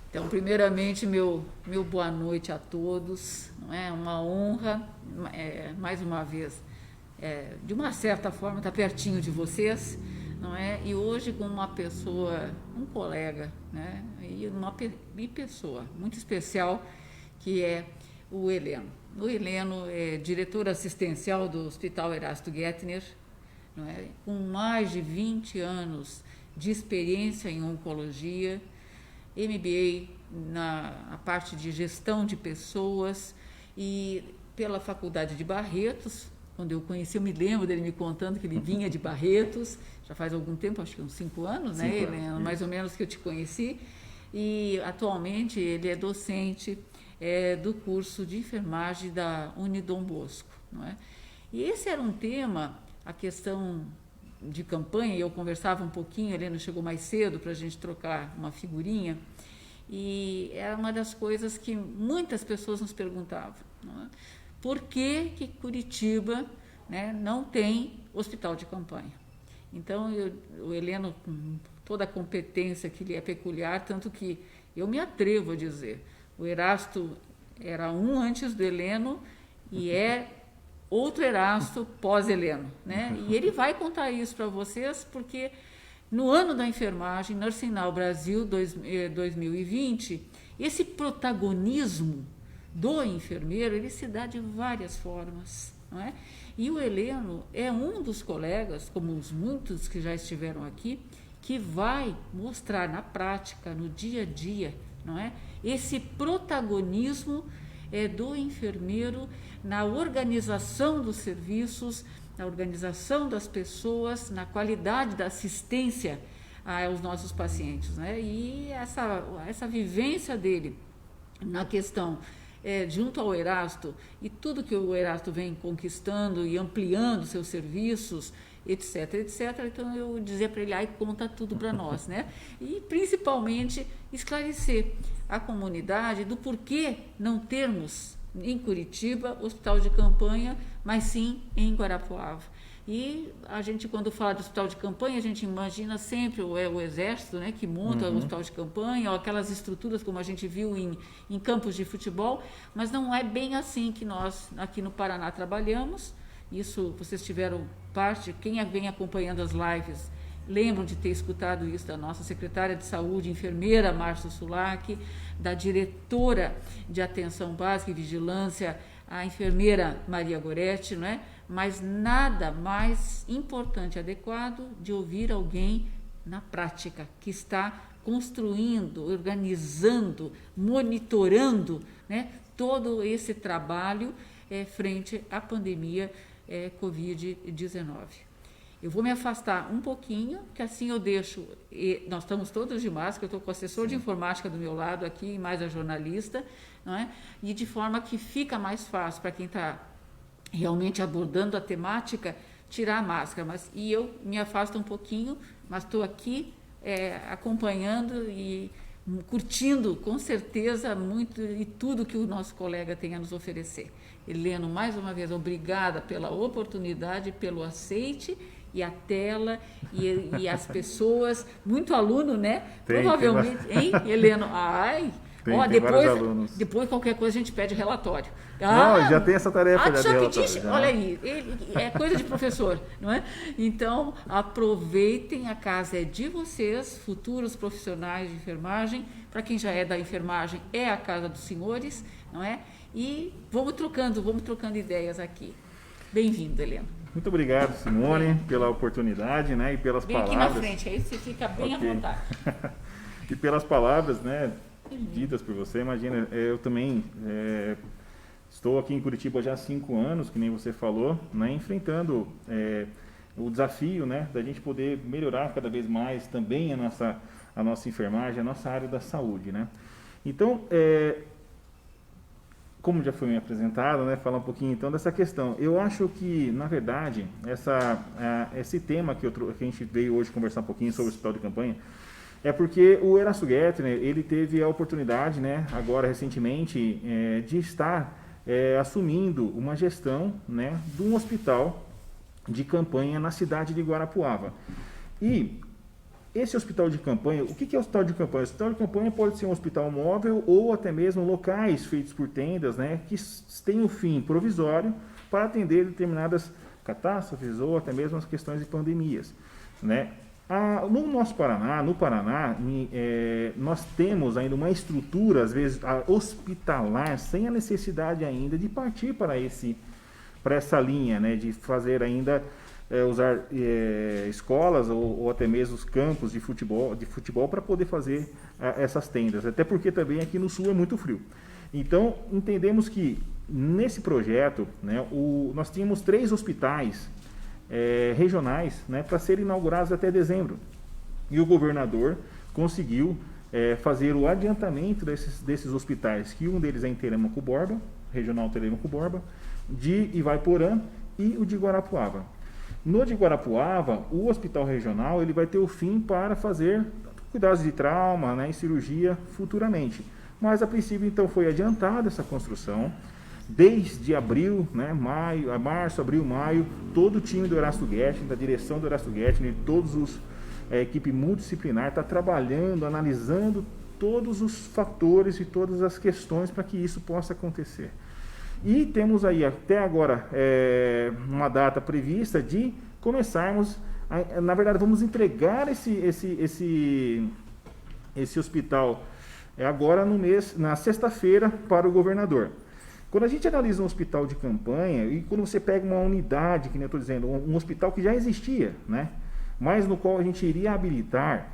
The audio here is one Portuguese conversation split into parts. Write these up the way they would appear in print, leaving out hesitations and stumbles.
Então, primeiramente, meu boa noite a todos. Não é uma honra, mais uma vez, de uma certa forma, estar pertinho de vocês, não é? E hoje com uma pessoa, um colega, né? E uma pessoa muito especial, que é o Heleno. O Heleno é diretor assistencial do Hospital Erasto Gettner, não é? Com mais de 20 anos de experiência em oncologia, MBA na parte de gestão de pessoas e pela Faculdade de Barretos, quando eu conheci, eu me lembro dele me contando que ele vinha de Barretos, já faz algum tempo, acho que uns 5 anos, né, Helena? Mais ou menos que eu te conheci, e atualmente ele é docente do curso de enfermagem da Unidom Bosco, não é? E esse era um tema, a questão de campanha, e eu conversava um pouquinho, a Helena chegou mais cedo para a gente trocar uma figurinha, e era uma das coisas que muitas pessoas nos perguntavam, não é? Por que Curitiba, né, não tem hospital de campanha? Então, o Heleno, com toda a competência que lhe é peculiar, tanto que eu me atrevo a dizer, o Erasto era um antes do Heleno e é outro Erasto pós-Heleno, né? E ele vai contar isso para vocês, porque no ano da enfermagem, Nursing Now Brasil 2020, esse protagonismo do enfermeiro, ele se dá de várias formas, não é? E o Heleno é um dos colegas, como os muitos que já estiveram aqui, que vai mostrar na prática, no dia a dia, não é? Esse protagonismo do enfermeiro na organização dos serviços, na organização das pessoas, na qualidade da assistência aos nossos pacientes, né? E essa vivência dele na questão junto ao Erasto e tudo que o Erasto vem conquistando e ampliando seus serviços, etc, etc. Então eu dizia para ele, aí conta tudo para nós, né? E principalmente esclarecer a comunidade do porquê não termos em Curitiba hospital de campanha, mas sim em Guarapuava. E a gente, quando fala de hospital de campanha, a gente imagina sempre o Exército, né, que monta o hospital de campanha, ou aquelas estruturas como a gente viu em campos de futebol, mas não é bem assim que nós aqui no Paraná trabalhamos. Isso vocês tiveram parte, quem vem acompanhando as lives, lembram de ter escutado isso da nossa secretária de saúde, enfermeira Márcia Sulac, da diretora de atenção básica e vigilância, a enfermeira Maria Goretti, não é? Mas nada mais importante e adequado de ouvir alguém na prática, que está construindo, organizando, monitorando, né, todo esse trabalho frente à pandemia Covid-19. Eu vou me afastar um pouquinho, que assim eu deixo, nós estamos todos de máscara, eu estou com o assessor de informática do meu lado aqui, mais a jornalista, não é? E de forma que fica mais fácil para quem está realmente abordando a temática, tirar a máscara. E eu me afasto um pouquinho, mas estou aqui acompanhando e curtindo com certeza muito e tudo que o nosso colega tem a nos oferecer. Heleno, mais uma vez, obrigada pela oportunidade, pelo aceite e a tela e as pessoas, muito aluno, né? Provavelmente, hein, Heleno? Ai, tem vários alunos. Depois qualquer coisa a gente pede relatório. Não, já tem essa tarefa já de relatório. Olha aí, é coisa de professor, não é? Então, aproveitem, a casa é de vocês, futuros profissionais de enfermagem. Para quem já é da enfermagem, é a casa dos senhores, não é? E vamos trocando ideias aqui. Bem-vindo, Heleno. Muito obrigado, Simone, pela oportunidade, né, e pelas palavras. Aqui na frente, aí você fica bem à vontade. E pelas palavras, né, ditas por você. Imagina, eu também estou aqui em Curitiba já há 5 anos, que nem você falou, né, enfrentando o desafio, né, da gente poder melhorar cada vez mais também a nossa enfermagem, a nossa área da saúde, né. Então, como já foi me apresentado, né, falar um pouquinho então dessa questão. Eu acho que, na verdade, esse tema que a gente veio hoje conversar um pouquinho sobre o hospital de campanha, é porque o Erasto Gettner, ele teve a oportunidade, né, agora recentemente, de estar assumindo uma gestão, né, de um hospital de campanha na cidade de Guarapuava. E esse hospital de campanha, o que é o hospital de campanha? O hospital de campanha pode ser um hospital móvel ou até mesmo locais feitos por tendas, né, que têm um fim provisório para atender determinadas catástrofes ou até mesmo as questões de pandemias, né? No nosso Paraná, nós temos ainda uma estrutura, às vezes, hospitalar, sem a necessidade ainda de partir para essa linha, né, de fazer ainda, usar escolas ou até mesmo os campos de futebol para poder fazer essas tendas, até porque também aqui no sul é muito frio. Então, entendemos que nesse projeto, né, nós tínhamos 3 hospitais regionais, né, para serem inaugurados até dezembro. E o governador conseguiu fazer o adiantamento desses hospitais, que um deles é em Telêmaco Borba, Regional Telêmaco Borba, de Ivaiporã e o de Guarapuava. No de Guarapuava, o hospital regional ele vai ter o fim para fazer cuidados de trauma, né, e cirurgia futuramente. Mas a princípio então foi adiantada essa construção. Desde abril, né, março, abril, maio, todo o time do Erasto Guetin, da direção do Erasto Guetin, a equipe multidisciplinar está trabalhando, analisando todos os fatores e todas as questões para que isso possa acontecer. E temos aí até agora uma data prevista de começarmos, na verdade vamos entregar esse hospital agora na sexta-feira para o governador. Quando a gente analisa um hospital de campanha, e quando você pega uma unidade, que nem eu estou dizendo, um hospital que já existia, né, mas no qual a gente iria habilitar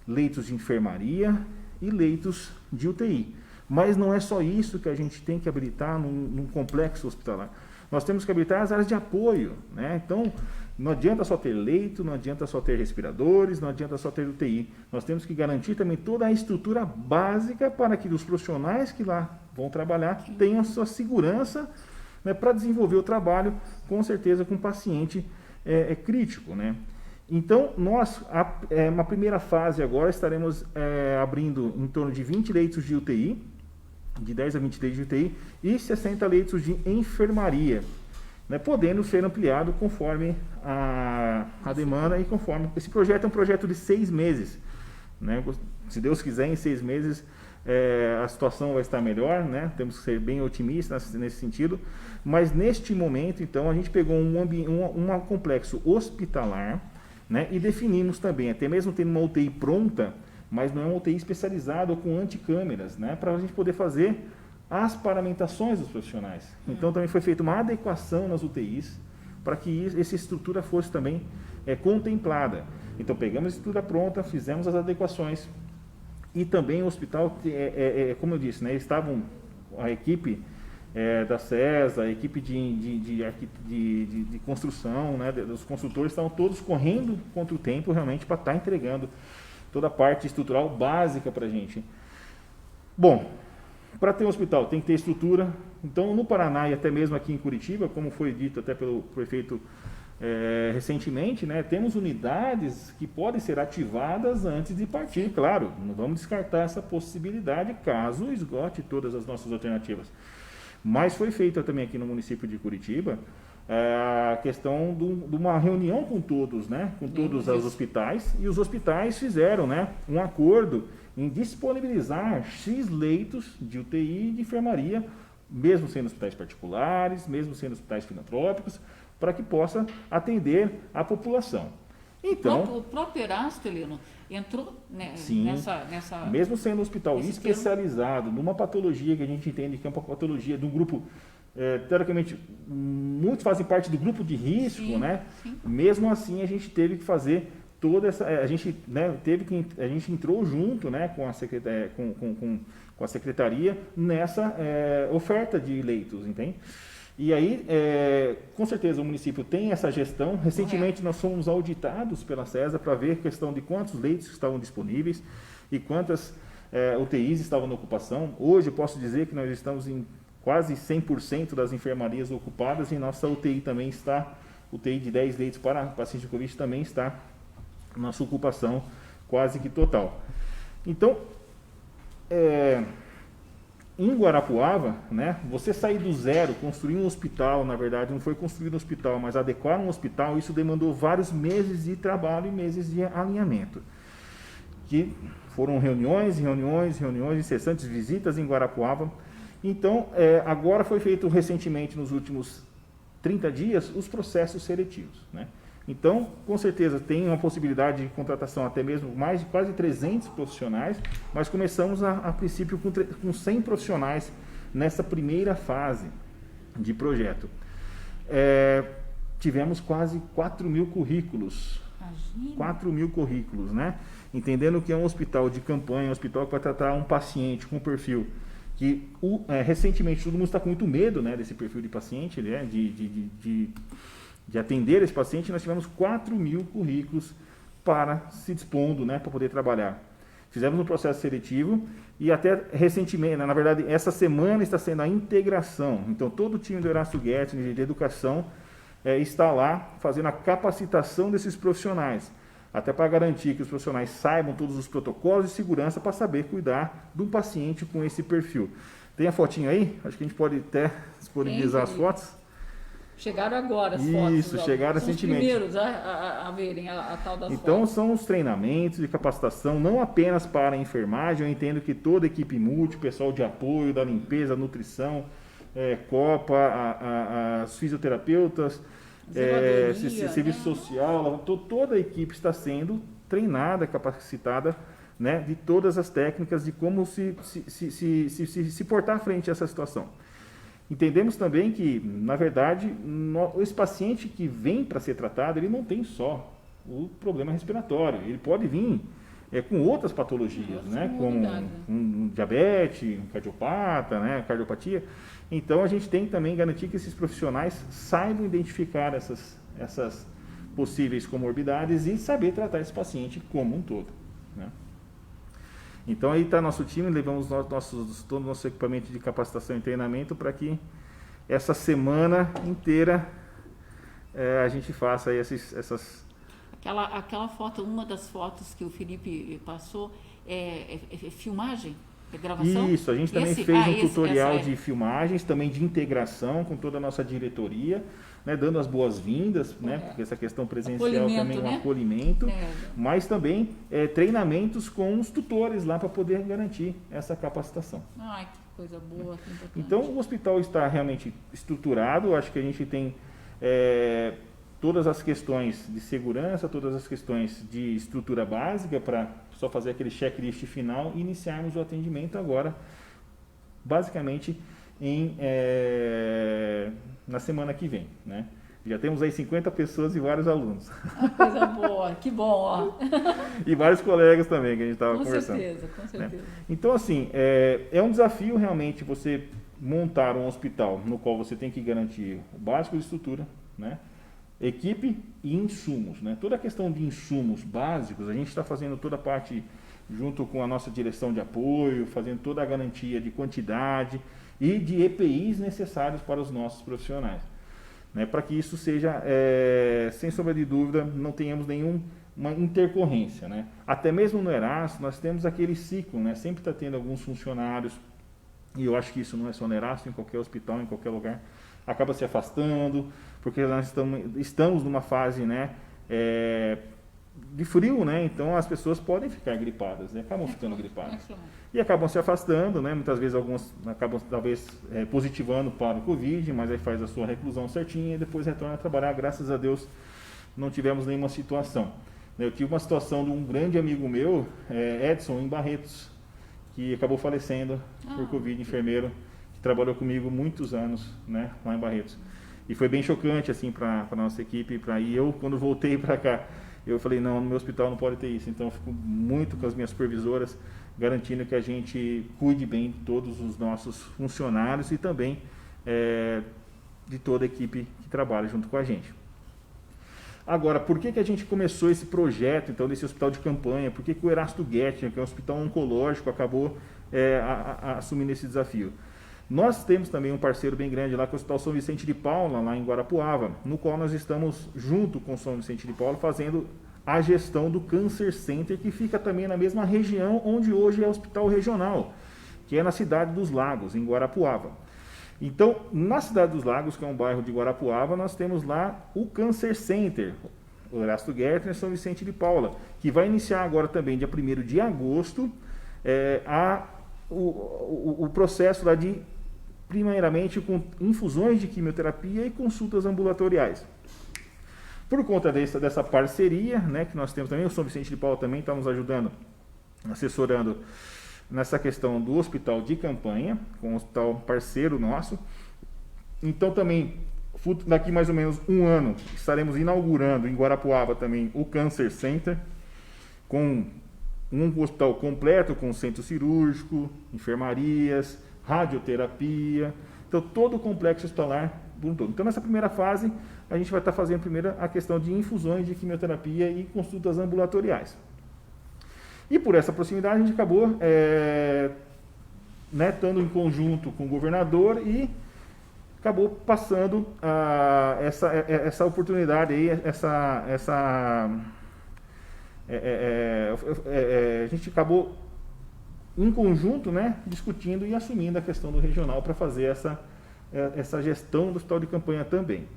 leitos de enfermaria e leitos de UTI. Mas não é só isso que a gente tem que habilitar num complexo hospitalar. Nós temos que habilitar as áreas de apoio, né? Então, não adianta só ter leito, não adianta só ter respiradores, não adianta só ter UTI. Nós temos que garantir também toda a estrutura básica para que os profissionais que lá vão trabalhar tenham a sua segurança, né, para desenvolver o trabalho, com certeza, com o paciente crítico, né? Então, nós, uma primeira fase agora, estaremos abrindo em torno de 20 leitos de UTI, de 10 a 20 leitos de UTI, e 60 leitos de enfermaria, né, podendo ser ampliado conforme a demanda e conforme... Esse projeto é um projeto de 6 meses. Né? Se Deus quiser, em 6 meses a situação vai estar melhor, né? Temos que ser bem otimistas nesse sentido. Mas neste momento, então, a gente pegou um complexo hospitalar, né, e definimos também, até mesmo tendo uma UTI pronta, mas não é uma UTI especializada ou com anticâmeras, né, para a gente poder fazer as paramentações dos profissionais. Então também foi feita uma adequação nas UTIs para que essa estrutura fosse também contemplada. Então pegamos a estrutura pronta, fizemos as adequações e também o hospital, como eu disse, né, estavam a equipe da CESA, a equipe de construção, né, dos consultores, estavam todos correndo contra o tempo realmente para estar entregando toda a parte estrutural básica para a gente. Bom, para ter um hospital tem que ter estrutura. Então, no Paraná e até mesmo aqui em Curitiba, como foi dito até pelo prefeito recentemente, né, temos unidades que podem ser ativadas antes de partir. Claro, não vamos descartar essa possibilidade caso esgote todas as nossas alternativas. Mas foi feita também aqui no município de Curitiba a questão de uma reunião com todos, né, com todos os hospitais, e os hospitais fizeram, né, um acordo em disponibilizar X leitos de UTI e de enfermaria, mesmo sendo hospitais particulares, mesmo sendo hospitais filantrópicos, para que possa atender a população. Então, o próprio Erasto, Heleno, entrou, né, sim, nessa... Mesmo sendo um hospital especializado numa patologia que a gente entende que é uma patologia de um grupo, teoricamente, muitos fazem parte do grupo de risco, sim, né? Sim. Mesmo assim, a gente teve que fazer toda essa... A gente entrou junto, né, com a secretaria nessa oferta de leitos, entende? E aí, com certeza, o município tem essa gestão. Recentemente, nós fomos auditados pela CESA para ver a questão de quantos leitos estavam disponíveis e quantas UTIs estavam na ocupação. Hoje, eu posso dizer que nós estamos em quase 100% das enfermarias ocupadas e nossa UTI também está, UTI de 10 leitos para paciente de Covid também está nossa ocupação quase que total. Então, em Guarapuava, né, você sair do zero, construir um hospital, na verdade não foi construir um hospital, mas adequar um hospital, isso demandou vários meses de trabalho e meses de alinhamento. que foram reuniões, incessantes visitas em Guarapuava. Então, agora foi feito recentemente, nos últimos 30 dias, os processos seletivos, né? Então, com certeza, tem uma possibilidade de contratação até mesmo mais de quase 300 profissionais, mas começamos a princípio com 100 profissionais nessa primeira fase de projeto. Tivemos quase 4.000 currículos. Imagina. 4.000 currículos, né? Entendendo que é um hospital de campanha, um hospital que vai tratar um paciente com perfil que recentemente todo mundo está com muito medo, né, desse perfil de paciente, né, de atender esse paciente. Nós tivemos 4.000 currículos para se dispondo, né, para poder trabalhar. Fizemos um processo seletivo e até recentemente, na verdade, essa semana está sendo a integração. Então, todo o time do Erasto Guedes de educação está lá fazendo a capacitação desses profissionais, até para garantir que os profissionais saibam todos os protocolos de segurança para saber cuidar de um paciente com esse perfil. Tem a fotinho aí? Acho que a gente pode até disponibilizar as fotos. Chegaram agora as fotos. Isso, chegaram recentemente. Os primeiros a verem a tal das então, fotos. são os treinamentos de capacitação, não apenas para a enfermagem. Eu entendo que toda a equipe multi, pessoal de apoio, da limpeza, nutrição, Copa, as fisioterapeutas, serviço social, toda a equipe está sendo treinada, capacitada, né, de todas as técnicas de como se portar frente a essa situação. Entendemos também que, na verdade, esse paciente que vem para ser tratado, ele não tem só o problema respiratório, ele pode vir com outras patologias, né, como um diabetes, um cardiopata, né, cardiopatia. Então, a gente tem que também garantir que esses profissionais saibam identificar essas possíveis comorbidades e saber tratar esse paciente como um todo, né? Então, aí está nosso time, levamos todo o nosso equipamento de capacitação e treinamento para que essa semana inteira a gente faça aí essas... Aquela foto, uma das fotos que o Felipe passou, é filmagem? É gravação? Isso, a gente também fez um tutorial de filmagens, também de integração com toda a nossa diretoria, né, dando as boas-vindas, né, porque essa questão presencial também é um acolhimento, mas também treinamentos com os tutores lá para poder garantir essa capacitação. Ai, que coisa boa, que importante. Então, o hospital está realmente estruturado, acho que a gente tem todas as questões de segurança, todas as questões de estrutura básica para só fazer aquele checklist final e iniciarmos o atendimento agora, basicamente na semana que vem, né? Já temos aí 50 pessoas e vários alunos. Coisa boa, que bom, ó. E vários colegas também que a gente estava conversando. Com certeza. Né? Então, assim, é um desafio realmente você montar um hospital no qual você tem que garantir o básico de estrutura, né? Equipe e insumos, né? Toda a questão de insumos básicos, a gente está fazendo toda a parte junto com a nossa direção de apoio, fazendo toda a garantia de quantidade e de EPIs necessários para os nossos profissionais, né? Para que isso seja, sem sombra de dúvida, não tenhamos nenhuma intercorrência, né? Até mesmo no Erasto, nós temos aquele ciclo, né? Sempre está tendo alguns funcionários, e eu acho que isso não é só no Erasto, em qualquer hospital, em qualquer lugar, acaba se afastando, porque nós estamos numa fase, né, de frio, né, então as pessoas podem ficar gripadas, né, acabam ficando gripadas. E acabam se afastando, né, muitas vezes algumas acabam talvez positivando para o Covid, mas aí faz a sua reclusão certinha e depois retorna a trabalhar. Graças a Deus não tivemos nenhuma situação. Eu tive uma situação de um grande amigo meu, Edson, em Barretos, que acabou falecendo por Covid, enfermeiro, que trabalhou comigo muitos anos, né, lá em Barretos. E foi bem chocante, assim, para a nossa equipe. E eu, quando voltei para cá, eu falei, não, no meu hospital não pode ter isso. Então, eu fico muito com as minhas supervisoras, garantindo que a gente cuide bem de todos os nossos funcionários e também de toda a equipe que trabalha junto com a gente. Agora, por que a gente começou esse projeto, então, desse hospital de campanha? Por que o Erasto Gettinger, que é um hospital oncológico, acabou assumindo esse desafio? Nós temos também um parceiro bem grande lá, que é o Hospital São Vicente de Paula, lá em Guarapuava, no qual nós estamos, junto com o São Vicente de Paula, fazendo a gestão do Cancer Center, que fica também na mesma região onde hoje é o Hospital Regional, que é na Cidade dos Lagos, em Guarapuava. Então, na Cidade dos Lagos, que é um bairro de Guarapuava, nós temos lá o Cancer Center, o Erasto Gertner São Vicente de Paula, que vai iniciar agora também, dia 1º de agosto, o processo lá de, primeiramente, com infusões de quimioterapia e consultas ambulatoriais. Por conta dessa parceria, né, que nós temos também, o São Vicente de Paula também está nos ajudando, assessorando nessa questão do hospital de campanha, com um hospital parceiro nosso. Então também, daqui mais ou menos um ano, estaremos inaugurando em Guarapuava também o Cancer Center, com um hospital completo, com centro cirúrgico, enfermarias, radioterapia, então todo o complexo hospitalar do todo. Então nessa primeira fase, a gente vai estar fazendo primeiro a questão de infusões de quimioterapia e consultas ambulatoriais. E por essa proximidade, a gente acabou estando em conjunto com o governador e acabou passando essa oportunidade aí, a gente acabou em conjunto, né, discutindo e assumindo a questão do regional para fazer essa gestão do hospital de campanha também.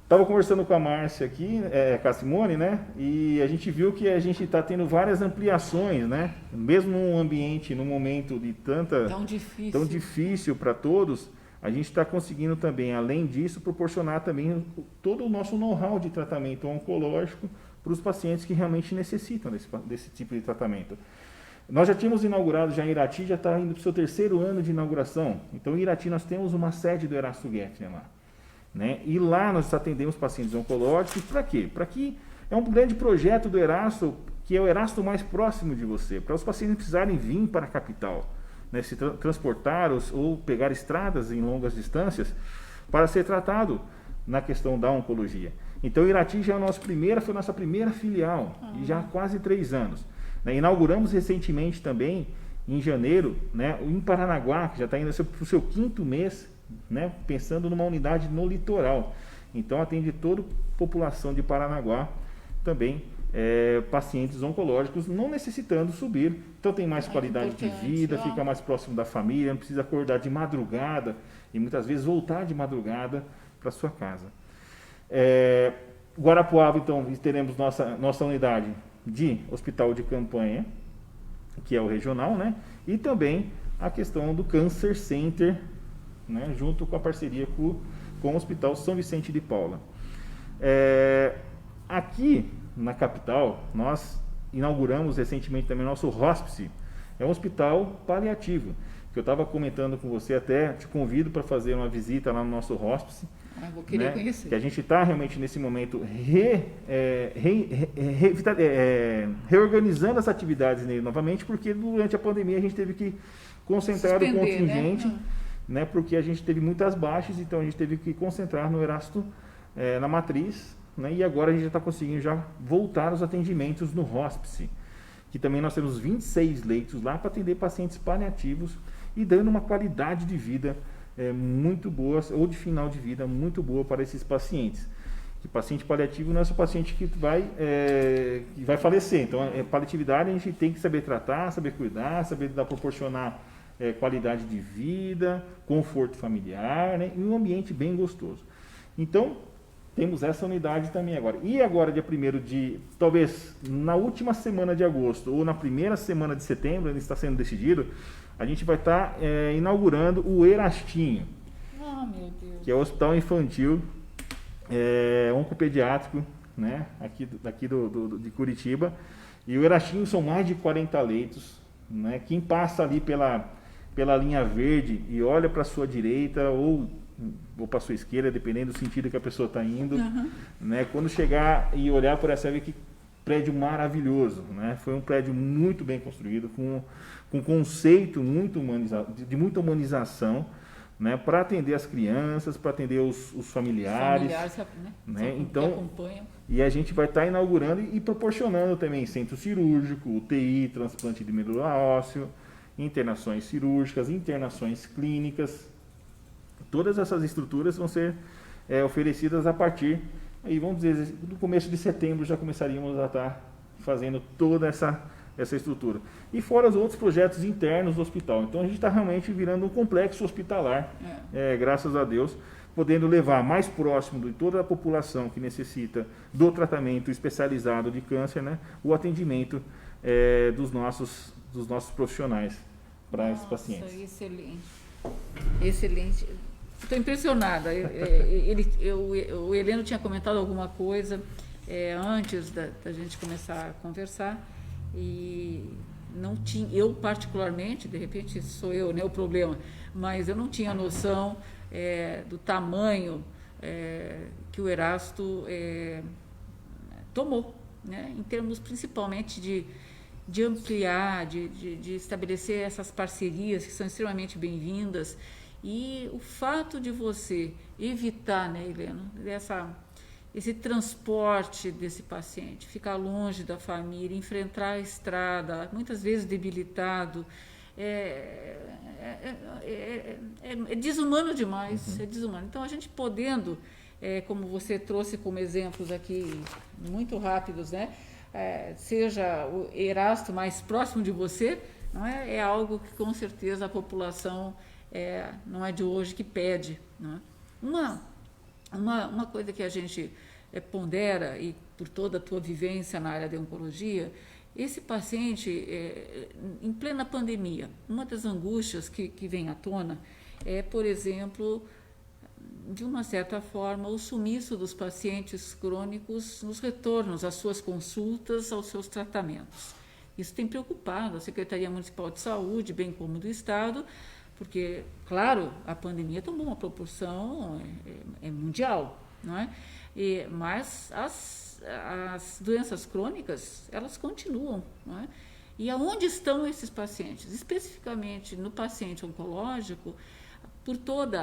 Estava conversando com a Márcia aqui, com a Simone, né? E a gente viu que a gente está tendo várias ampliações, né? Mesmo num ambiente, num momento de tão difícil para todos, a gente está conseguindo também, além disso, proporcionar também todo o nosso know-how de tratamento oncológico para os pacientes que realmente necessitam desse tipo de tratamento. Nós já tínhamos inaugurado, já em Irati, já está indo para o seu 3º ano de inauguração. Então, em Irati, nós temos uma sede do Erasto Gertner lá. Né? E lá nós atendemos pacientes oncológicos. Para quê? Para que é um grande projeto do Erasto, que é o Erasto mais próximo de você, para os pacientes precisarem vir para a capital, né? Se transportar ou pegar estradas em longas distâncias para ser tratado na questão da oncologia. Então, Irati já foi a nossa primeira filial, e já há quase 3 anos. Né? Inauguramos recentemente também, em janeiro, né, em Paranaguá, que já está indo para o seu 5º mês, né, pensando numa unidade no litoral. Então atende toda a população de Paranaguá, também pacientes oncológicos, não necessitando subir. Então tem mais qualidade de vida, fica mais próximo da família, não precisa acordar de madrugada e muitas vezes voltar de madrugada para sua casa. Guarapuava, então, teremos nossa unidade de hospital de campanha, que é o regional, né, e também a questão do Cancer Center, né, junto com a parceria com o Hospital São Vicente de Paula. Aqui na capital, nós inauguramos recentemente também o nosso hospice. É um hospital paliativo, que eu estava comentando com você, até te convido para fazer uma visita lá no nosso hospice. Vou querer conhecer. Que a gente está realmente nesse momento reorganizando as atividades nele novamente, porque durante a pandemia a gente teve que concentrar o contingente, né, porque a gente teve muitas baixas, então a gente teve que concentrar no Erasto, na matriz, né, e agora a gente já está conseguindo já voltar os atendimentos no hospice, que também nós temos 26 leitos lá para atender pacientes paliativos e dando uma qualidade de vida muito boa, ou de final de vida muito boa para esses pacientes. Que paciente paliativo não é só paciente que vai falecer, então paliatividade a gente tem que saber tratar, saber cuidar, saber proporcionar qualidade de vida, conforto familiar, né, e um ambiente bem gostoso. Então, temos essa unidade também agora. E agora, dia 1º de, talvez na última semana de agosto ou na primeira semana de setembro, ainda está sendo decidido, a gente vai estar inaugurando o Erastinho, meu Deus, que é o Hospital Infantil Oncopediátrico, né, aqui de Curitiba. E o Erastinho são mais de 40 leitos, né, quem passa ali pela linha verde e olha para a sua direita ou para a sua esquerda, dependendo do sentido que a pessoa está indo, né, quando chegar e olhar por essa, vê que prédio maravilhoso, né, foi um prédio muito bem construído, com conceito muito humanizado, de muita humanização, né, para atender as crianças, para atender os familiares, né, então, e a gente vai estar inaugurando e proporcionando também centro cirúrgico, UTI, transplante de medula óssea, internações cirúrgicas, internações clínicas. Todas essas estruturas vão ser oferecidas a partir, aí vamos dizer, do começo de setembro já começaríamos a estar fazendo toda essa estrutura. E fora os outros projetos internos do hospital. Então a gente está realmente virando um complexo hospitalar, graças a Deus, podendo levar mais próximo de toda a população que necessita do tratamento especializado de câncer, né, o atendimento dos nossos profissionais para esses pacientes. Excelente. Excelente. Estou impressionada. O Heleno tinha comentado alguma coisa antes da gente começar a conversar e não tinha, eu particularmente, de repente sou eu, né, o problema, mas eu não tinha noção do tamanho que o Erasto tomou, né, em termos principalmente de ampliar, de estabelecer essas parcerias que são extremamente bem-vindas. E o fato de você evitar, né, Heleno, esse transporte desse paciente, ficar longe da família, enfrentar a estrada, muitas vezes debilitado, é desumano demais, é desumano. Então, a gente podendo, como você trouxe como exemplos aqui, muito rápidos, né, seja o Erasto mais próximo de você, não é algo que com certeza a população não é de hoje que pede. Não é? Uma coisa que a gente pondera, e por toda a tua vivência na área de oncologia, esse paciente, em plena pandemia, uma das angústias que vem à tona por exemplo, de uma certa forma, o sumiço dos pacientes crônicos nos retornos às suas consultas, aos seus tratamentos. Isso tem preocupado a Secretaria Municipal de Saúde, bem como do Estado, porque, claro, a pandemia tomou uma proporção mundial, não é? Mas as doenças crônicas, elas continuam, não é? E aonde estão esses pacientes? Especificamente no paciente oncológico, por todo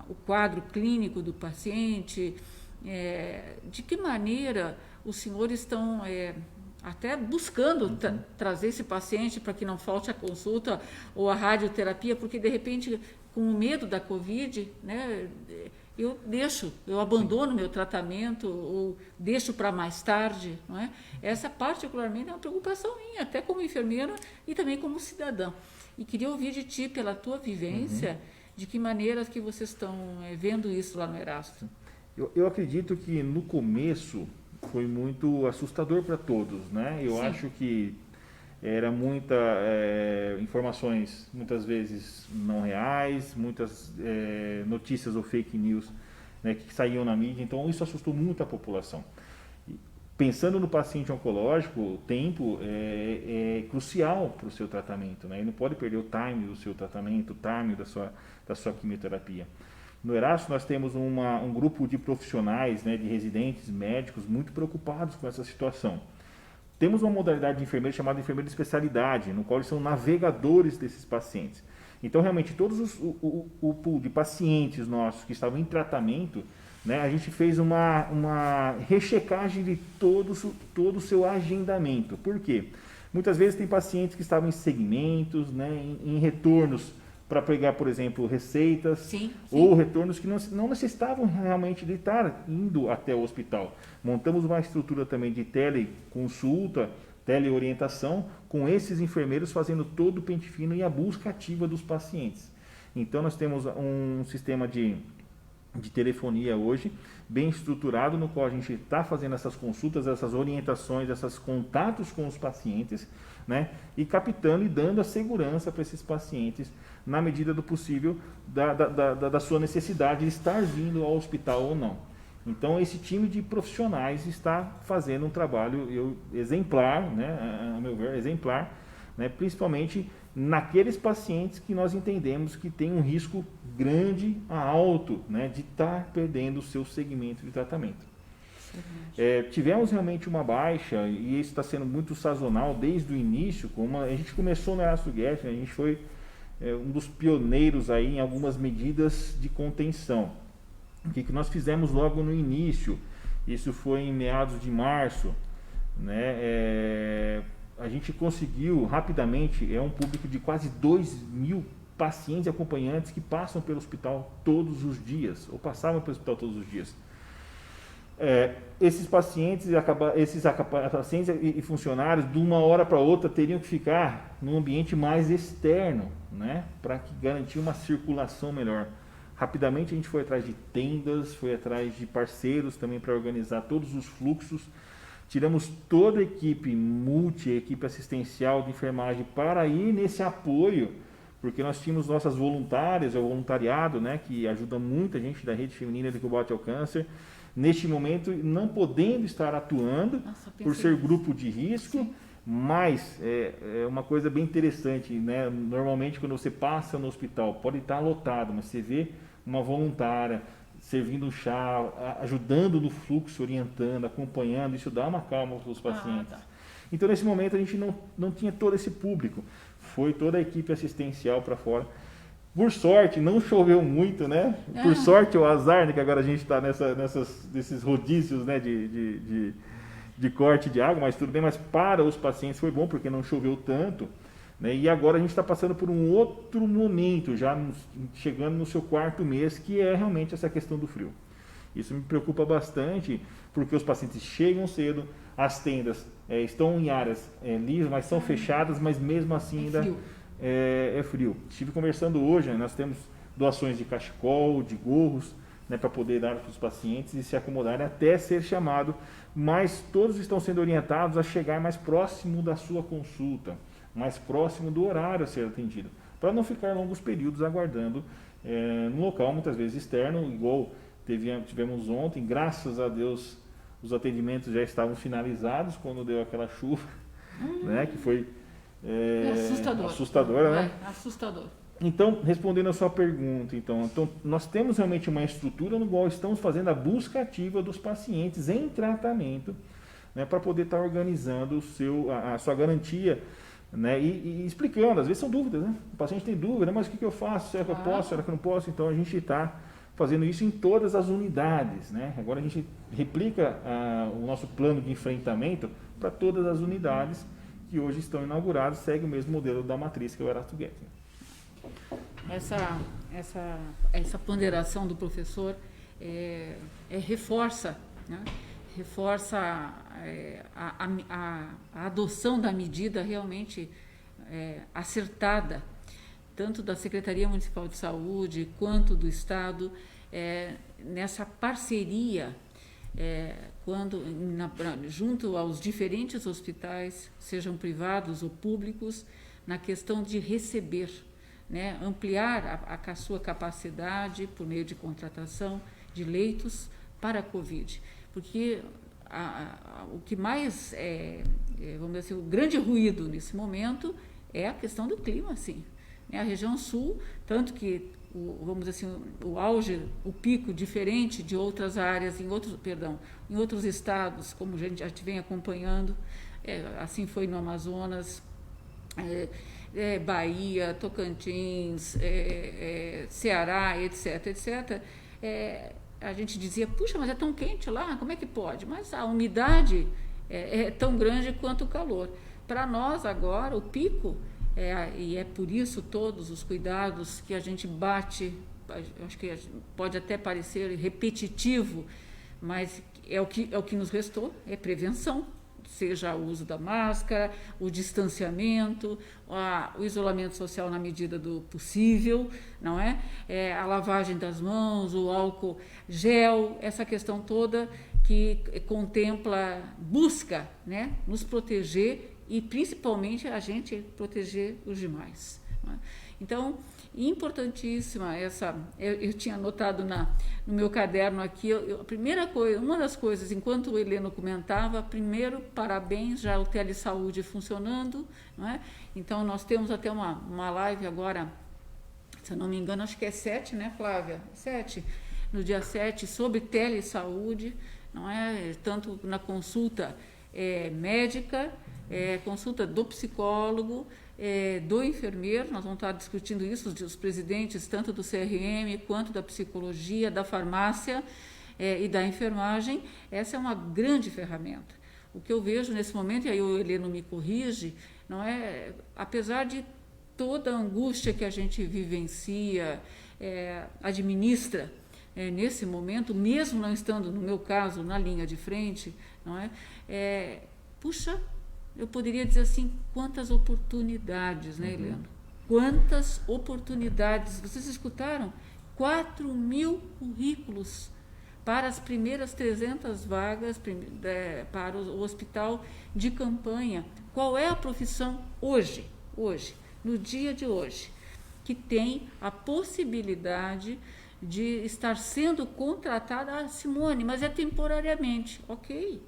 o quadro clínico do paciente, de que maneira os senhores estão até buscando trazer esse paciente para que não falte a consulta ou a radioterapia, porque de repente, com o medo da Covid, né, eu abandono meu tratamento ou deixo para mais tarde, não é? Essa particularmente é uma preocupação minha, até como enfermeira e também como cidadã. E queria ouvir de ti, pela tua vivência, de que maneira que vocês estão vendo isso lá no Erasto. Eu acredito que no começo foi muito assustador para todos, né? Eu acho que era muita informações, muitas vezes não reais, muitas notícias ou fake news, né, que saíam na mídia, então isso assustou muito a população. Pensando no paciente oncológico, o tempo é crucial para o seu tratamento, né? Ele não pode perder o time do seu tratamento, o time da sua quimioterapia. No Erasto nós temos um grupo de profissionais, né, de residentes médicos muito preocupados com essa situação. Temos uma modalidade de enfermeiro chamada enfermeiro de especialidade, no qual eles são navegadores desses pacientes. Então, realmente, todos o pool de pacientes nossos que estavam em tratamento, né, a gente fez uma rechecagem de todo o seu agendamento. Por quê? Muitas vezes tem pacientes que estavam em segmentos, né, em retornos para pegar, por exemplo, receitas, ou retornos que não necessitavam realmente de estar indo até o hospital. Montamos uma estrutura também de teleconsulta, teleorientação, com esses enfermeiros fazendo todo o pente fino e a busca ativa dos pacientes. Então, nós temos um sistema de telefonia hoje, bem estruturado, no qual a gente está fazendo essas consultas, essas orientações, esses contatos com os pacientes, né, e captando e dando a segurança para esses pacientes, na medida do possível, da sua necessidade de estar vindo ao hospital ou não. Então, esse time de profissionais está fazendo um trabalho exemplar, né, a meu ver, exemplar, né, principalmente naqueles pacientes que nós entendemos que tem um risco grande a alto, né, de estar perdendo o seu segmento de tratamento. Tivemos realmente uma baixa, e isso está sendo muito sazonal desde o início. A gente começou no Erasto Guedes, né, a gente foi um dos pioneiros aí em algumas medidas de contenção. O que nós fizemos logo no início? Isso foi em meados de março, né? A gente conseguiu rapidamente, um público de quase 2.000 pacientes e acompanhantes que passam pelo hospital todos os dias, ou passavam pelo hospital todos os dias. Esses pacientes e funcionários, de uma hora para outra, teriam que ficar num ambiente mais externo, né, para garantir uma circulação melhor. Rapidamente a gente foi atrás de tendas, foi atrás de parceiros também para organizar todos os fluxos. Tiramos toda a equipe a equipe assistencial de enfermagem para ir nesse apoio, porque nós tínhamos nossas voluntárias, o voluntariado, né, que ajuda muita gente da Rede Feminina de Combate ao Câncer, neste momento não podendo estar atuando, por ser grupo de risco. Sim. Mas é uma coisa bem interessante, né? Normalmente quando você passa no hospital, pode estar lotado, mas você vê uma voluntária servindo um chá, ajudando no fluxo, orientando, acompanhando, isso dá uma calma para os pacientes. Tá. Então nesse momento a gente não tinha todo esse público, foi toda a equipe assistencial para fora. Por sorte, não choveu muito, né? Por sorte ou azar, né? Que agora a gente está nesses rodízios, né? De corte de água, mas tudo bem, mas para os pacientes foi bom, porque não choveu tanto, né? E agora a gente está passando por um outro momento, já chegando no seu 4º mês, que é realmente essa questão do frio. Isso me preocupa bastante, porque os pacientes chegam cedo, as tendas estão em áreas livres, mas são fechadas, mas mesmo assim ainda é frio. Estive conversando hoje, né? Nós temos doações de cachecol, de gorros, né, para poder dar para os pacientes e se acomodarem até ser chamado, mas todos estão sendo orientados a chegar mais próximo da sua consulta, mais próximo do horário a ser atendido, para não ficar longos períodos aguardando no local, muitas vezes externo, igual tivemos ontem. Graças a Deus os atendimentos já estavam finalizados quando deu aquela chuva, né, que foi assustadora, né? Assustador. Então, respondendo a sua pergunta, então, nós temos realmente uma estrutura no qual estamos fazendo a busca ativa dos pacientes em tratamento, né, para poder estar organizando a sua garantia, né, e explicando. Às vezes são dúvidas, né? O paciente tem dúvida, mas o que eu faço? Será que eu posso? Será que eu não posso? Então, a gente está fazendo isso em todas as unidades, né? Agora a gente replica o nosso plano de enfrentamento para todas as unidades que hoje estão inauguradas, segue o mesmo modelo da matriz que é o Erasto Gettner. Essa ponderação do professor reforça, né? Reforça a adoção da medida realmente acertada, tanto da Secretaria Municipal de Saúde quanto do Estado, nessa parceria, junto aos diferentes hospitais, sejam privados ou públicos, na questão de receber, né, ampliar a sua capacidade por meio de contratação de leitos para a Covid. Porque o que mais vamos dizer assim, o grande ruído nesse momento é a questão do clima, sim. A região sul, tanto que vamos dizer assim, o auge, o pico diferente de outras áreas em outros estados, como a gente já vem acompanhando, assim foi no Amazonas, Bahia, Tocantins, Ceará, etc. A gente dizia, puxa, mas é tão quente lá, como é que pode? Mas a umidade é tão grande quanto o calor. Para nós agora, o pico, e é por isso todos os cuidados que a gente bate, acho que pode até parecer repetitivo, mas é o que nos restou, é prevenção. Seja o uso da máscara, o distanciamento, o isolamento social na medida do possível, não é? A lavagem das mãos, o álcool gel, essa questão toda que busca, né, nos proteger e principalmente a gente proteger os demais. Não é? Então, importantíssima eu tinha anotado no meu caderno aqui, a primeira coisa, uma das coisas, enquanto o Heleno comentava, primeiro, parabéns, já o Telesaúde funcionando, não é? Então, nós temos até uma live agora, se eu não me engano, acho que é 7, né, Flávia? 7, no dia 7, sobre Telesaúde, não é? Tanto na consulta médica, consulta do psicólogo, do enfermeiro. Nós vamos estar discutindo isso, os presidentes tanto do CRM quanto da psicologia, da farmácia e da enfermagem. Essa é uma grande ferramenta. O que eu vejo nesse momento, e aí o Heleno me corrige, não é, apesar de toda a angústia que a gente vivencia, administra nesse momento, mesmo não estando, no meu caso, na linha de frente, não é? Puxa, eu poderia dizer assim, quantas oportunidades, né, Heleno? Quantas oportunidades, vocês escutaram? 4.000 currículos para as primeiras 300 vagas para o hospital de campanha. Qual é a profissão hoje, no dia de hoje, que tem a possibilidade de estar sendo contratada? Simone, mas é temporariamente. Ok,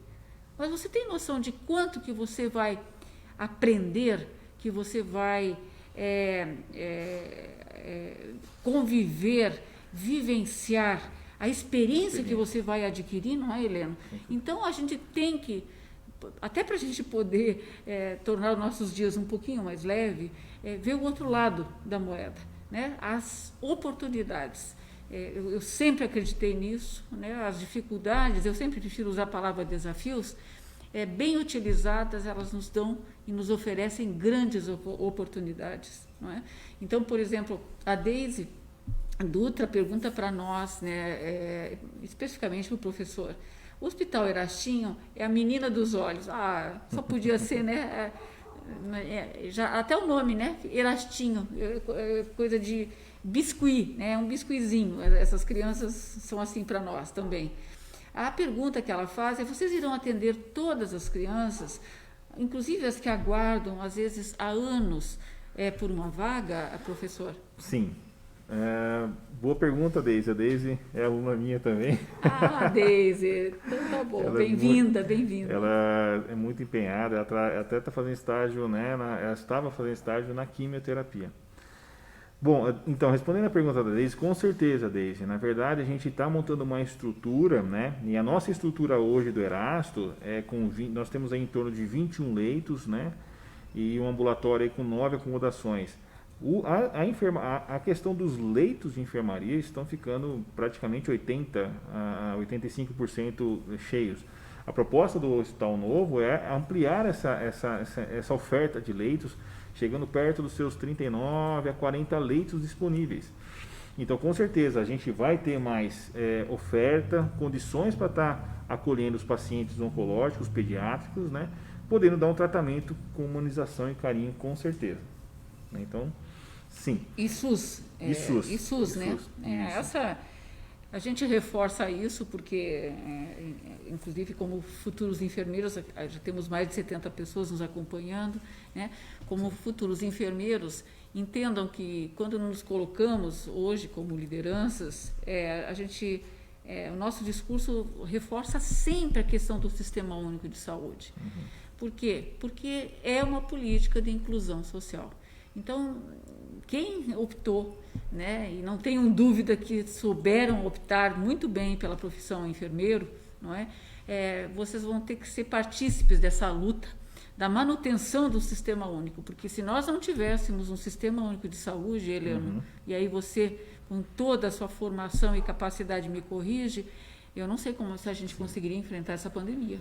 mas você tem noção de quanto que você vai aprender, que você vai conviver, vivenciar, a experiência que você vai adquirir, não é, Helena? Então, a gente tem que, até para a gente poder tornar os nossos dias um pouquinho mais leve, ver o outro lado da moeda, né? As oportunidades. Eu sempre acreditei nisso, né? As dificuldades, eu sempre prefiro usar a palavra desafios, bem utilizadas, elas nos dão e nos oferecem grandes oportunidades, não é? Então, por exemplo, a Deise Dutra pergunta para nós, né, especificamente para o professor: o Hospital Erastinho é a menina dos olhos. Só podia ser, né? Já, até o nome, né? Erastinho, coisa de biscuit, né? Um biscuizinho. Essas crianças são assim para nós também. A pergunta que ela faz é: vocês irão atender todas as crianças, inclusive as que aguardam, às vezes, há anos por uma vaga, professor? Sim. Boa pergunta, Deise. A Deise é aluna minha também. Deise, então tá bom. Bem-vinda. Ela é muito empenhada, ela até está fazendo estágio, né? Ela estava fazendo estágio na quimioterapia. Bom, então, respondendo a pergunta da Deise, com certeza, Deise, na verdade a gente está montando uma estrutura, né? E a nossa estrutura hoje do Erasto, nós temos aí em torno de 21 leitos, né? E um ambulatório aí com 9 acomodações. A questão dos leitos de enfermaria estão ficando praticamente 80% a 85% cheios. A proposta do Hospital Novo é ampliar essa oferta de leitos, chegando perto dos seus 39 a 40 leitos disponíveis. Então, com certeza, a gente vai ter mais oferta, condições para estar acolhendo os pacientes oncológicos, pediátricos, né? Podendo dar um tratamento com humanização e carinho, com certeza. Então, sim. E SUS. E SUS, né? A gente reforça isso porque, inclusive, como futuros enfermeiros, já temos mais de 70 pessoas nos acompanhando, né? Como futuros enfermeiros, entendam que quando nos colocamos hoje como lideranças, o nosso discurso reforça sempre a questão do Sistema Único de Saúde. Por quê? Porque é uma política de inclusão social. Então, quem optou, né, e não tenham dúvida que souberam optar muito bem pela profissão enfermeiro, não é? Vocês vão ter que ser partícipes dessa luta, da manutenção do Sistema Único, porque se nós não tivéssemos um Sistema Único de Saúde, Helena, e aí você, com toda a sua formação e capacidade, me corrige, eu não sei como se a gente conseguiria enfrentar essa pandemia.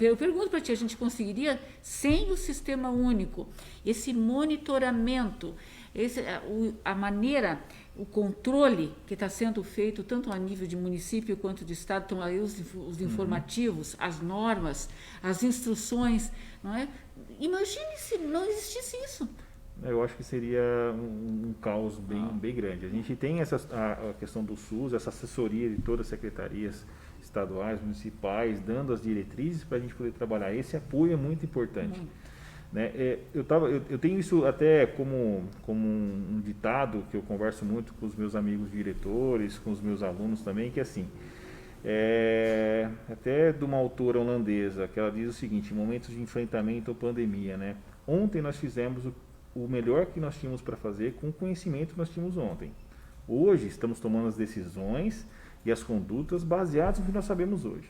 Eu pergunto para ti, a gente conseguiria sem o Sistema Único, esse monitoramento, a maneira, o controle que está sendo feito tanto a nível de município quanto de estado, estão aí os informativos, as normas, as instruções, não é? Imagine se não existisse isso. Eu acho que seria um caos bem grande. A gente tem a questão do SUS, essa assessoria de todas as secretarias estaduais, municipais, dando as diretrizes para a gente poder trabalhar. Esse apoio é muito importante. Né? Eu tenho isso até como um ditado que eu converso muito com os meus amigos diretores, com os meus alunos também, que é assim, até de uma autora holandesa, que ela diz o seguinte: em momentos de enfrentamento ou pandemia, né? Ontem nós fizemos o melhor que nós tínhamos para fazer com o conhecimento que nós tínhamos ontem. Hoje estamos tomando as decisões e as condutas baseadas no que nós sabemos hoje.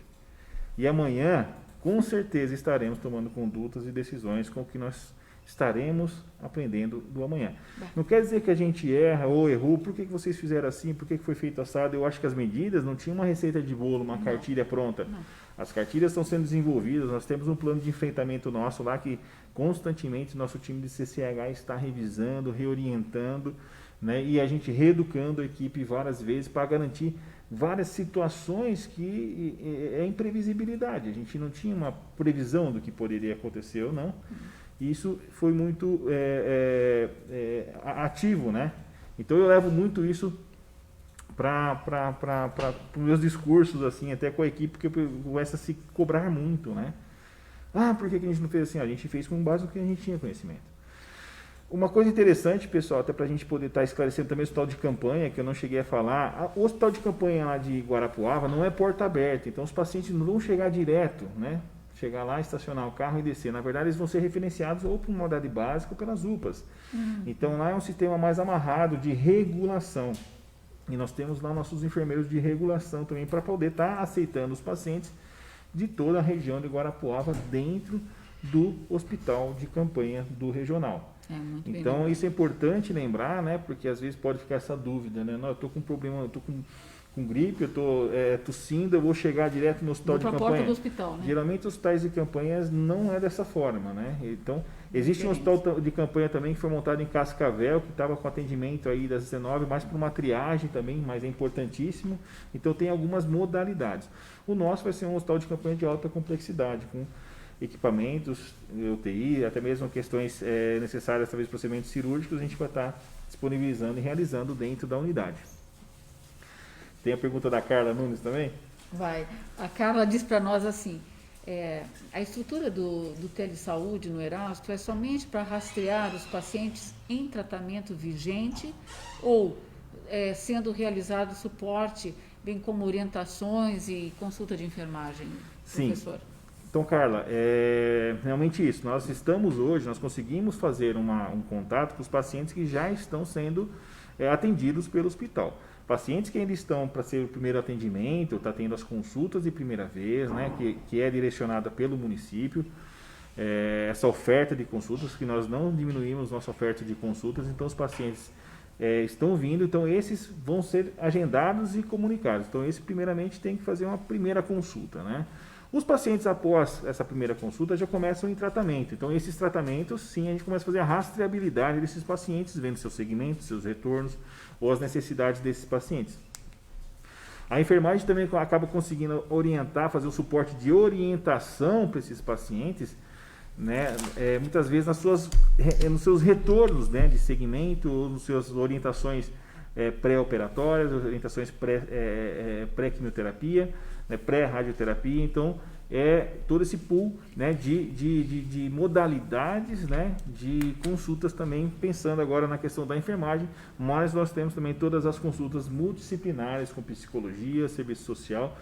E amanhã, com certeza, estaremos tomando condutas e decisões com o que nós estaremos aprendendo do amanhã. Não quer dizer que a gente erra ou errou, por que vocês fizeram assim, por que foi feito assado. Eu acho que as medidas não tinham uma receita de bolo, uma cartilha pronta. Não. As cartilhas estão sendo desenvolvidas, nós temos um plano de enfrentamento nosso lá que constantemente nosso time de CCH está revisando, reorientando, né, e a gente reeducando a equipe várias vezes para garantir várias situações que é imprevisibilidade. A gente não tinha uma previsão do que poderia acontecer ou não. E isso foi muito ativo, né? Então eu levo muito isso para os meus discursos, assim, até com a equipe, porque começa a se cobrar muito, né? Ah, por que a gente não fez assim? A gente fez com base no que a gente tinha conhecimento. Uma coisa interessante, pessoal, até para a gente poder estar esclarecendo também o hospital de campanha, que eu não cheguei a falar, o hospital de campanha lá de Guarapuava não é porta aberta, então os pacientes não vão chegar direto, né? Chegar lá, estacionar o carro e descer. Na verdade, eles vão ser referenciados ou por modalidade básica ou pelas UPAs. Então lá é um sistema mais amarrado de regulação. E nós temos lá nossos enfermeiros de regulação também para poder estar aceitando os pacientes de toda a região de Guarapuava dentro do hospital de campanha do regional. Então isso é importante lembrar, né? Porque às vezes pode ficar essa dúvida, né? Não, eu estou com problema, eu estou com gripe, eu estou tossindo, eu vou chegar direto no hospital de campanha. Porta do hospital, né? Geralmente os hospitais de campanhas não é dessa forma, né? Então existe um hospital de campanha também que foi montado em Cascavel, que estava com atendimento aí das 19, mais para uma triagem também, mas é importantíssimo. Então tem algumas modalidades. O nosso vai ser um hospital de campanha de alta complexidade, com equipamentos, UTI, até mesmo questões necessárias, talvez procedimentos cirúrgicos, a gente vai estar disponibilizando e realizando dentro da unidade. Tem a pergunta da Carla Nunes também? Vai. A Carla diz para nós assim, a estrutura do telesaúde no Erasto é somente para rastrear os pacientes em tratamento vigente ou sendo realizado suporte, bem como orientações e consulta de enfermagem, professor? Sim. Então, Carla, realmente isso. Nós estamos hoje, nós conseguimos fazer um contato com os pacientes que já estão sendo atendidos pelo hospital. Pacientes que ainda estão para ser o primeiro atendimento, está tendo as consultas de primeira vez, né, que é direcionada pelo município, essa oferta de consultas, que nós não diminuímos nossa oferta de consultas, então os pacientes estão vindo, então esses vão ser agendados e comunicados. Então esse primeiramente tem que fazer uma primeira consulta, né? Os pacientes após essa primeira consulta já começam em tratamento, então esses tratamentos sim a gente começa a fazer a rastreabilidade desses pacientes, vendo seus segmentos, seus retornos ou as necessidades desses pacientes. A enfermagem também acaba conseguindo orientar, fazer o suporte de orientação para esses pacientes, né, muitas vezes nos seus retornos, né, de segmento, ou nas suas orientações pré-operatórias, orientações pré-quimioterapia, né, pré-radioterapia. Então, todo esse pool, né, de modalidades, né, de consultas também, pensando agora na questão da enfermagem, mas nós temos também todas as consultas multidisciplinares com psicologia, serviço social,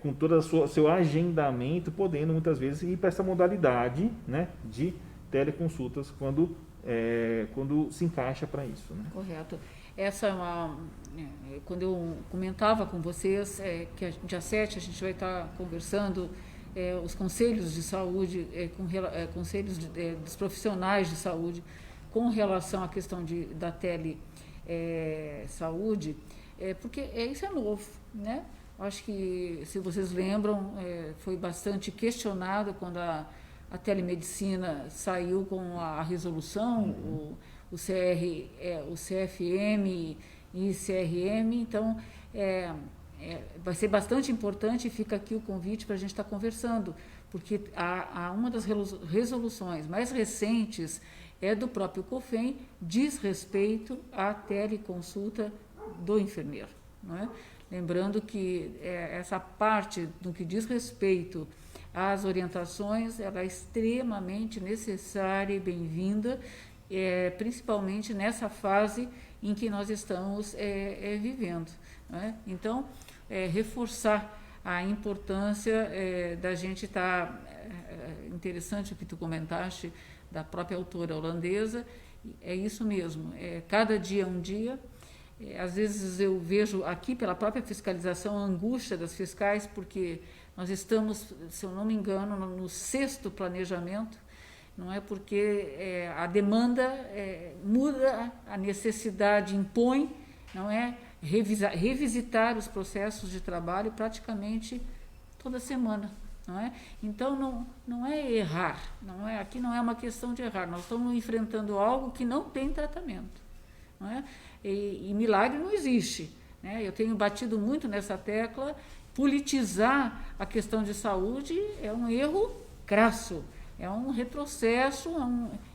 com todo o seu agendamento, podendo muitas vezes ir para essa modalidade, né, de teleconsultas quando se encaixa para isso, né? Correto. Essa é quando eu comentava com vocês que dia 7 a gente vai estar conversando os conselhos de saúde, conselhos dos profissionais de saúde com relação à questão da telesaúde, porque isso é novo, né? Acho que, se vocês lembram, foi bastante questionado quando a telemedicina saiu com a resolução, o CFM e CRM. Então, vai ser bastante importante, e fica aqui o convite para a gente estar conversando, porque uma das resoluções mais recentes do próprio COFEM, diz respeito à teleconsulta do enfermeiro, não é? Lembrando que essa parte do que diz respeito às orientações, ela é extremamente necessária e bem-vinda, principalmente nessa fase em que nós estamos vivendo, não é? Então, reforçar a importância da gente estar, interessante o que tu comentaste, da própria autora holandesa, é isso mesmo, cada dia é um dia. Às vezes eu vejo aqui pela própria fiscalização a angústia das fiscais, porque nós estamos, se eu não me engano, no 6º planejamento, não é? Porque a demanda muda, a necessidade impõe, não é? Revisitar os processos de trabalho praticamente toda semana, não é? Então não é errar, aqui não é uma questão de errar, nós estamos enfrentando algo que não tem tratamento, não é? E milagre não existe, né? Eu tenho batido muito nessa tecla. Politizar a questão de saúde é um erro crasso, é um retrocesso,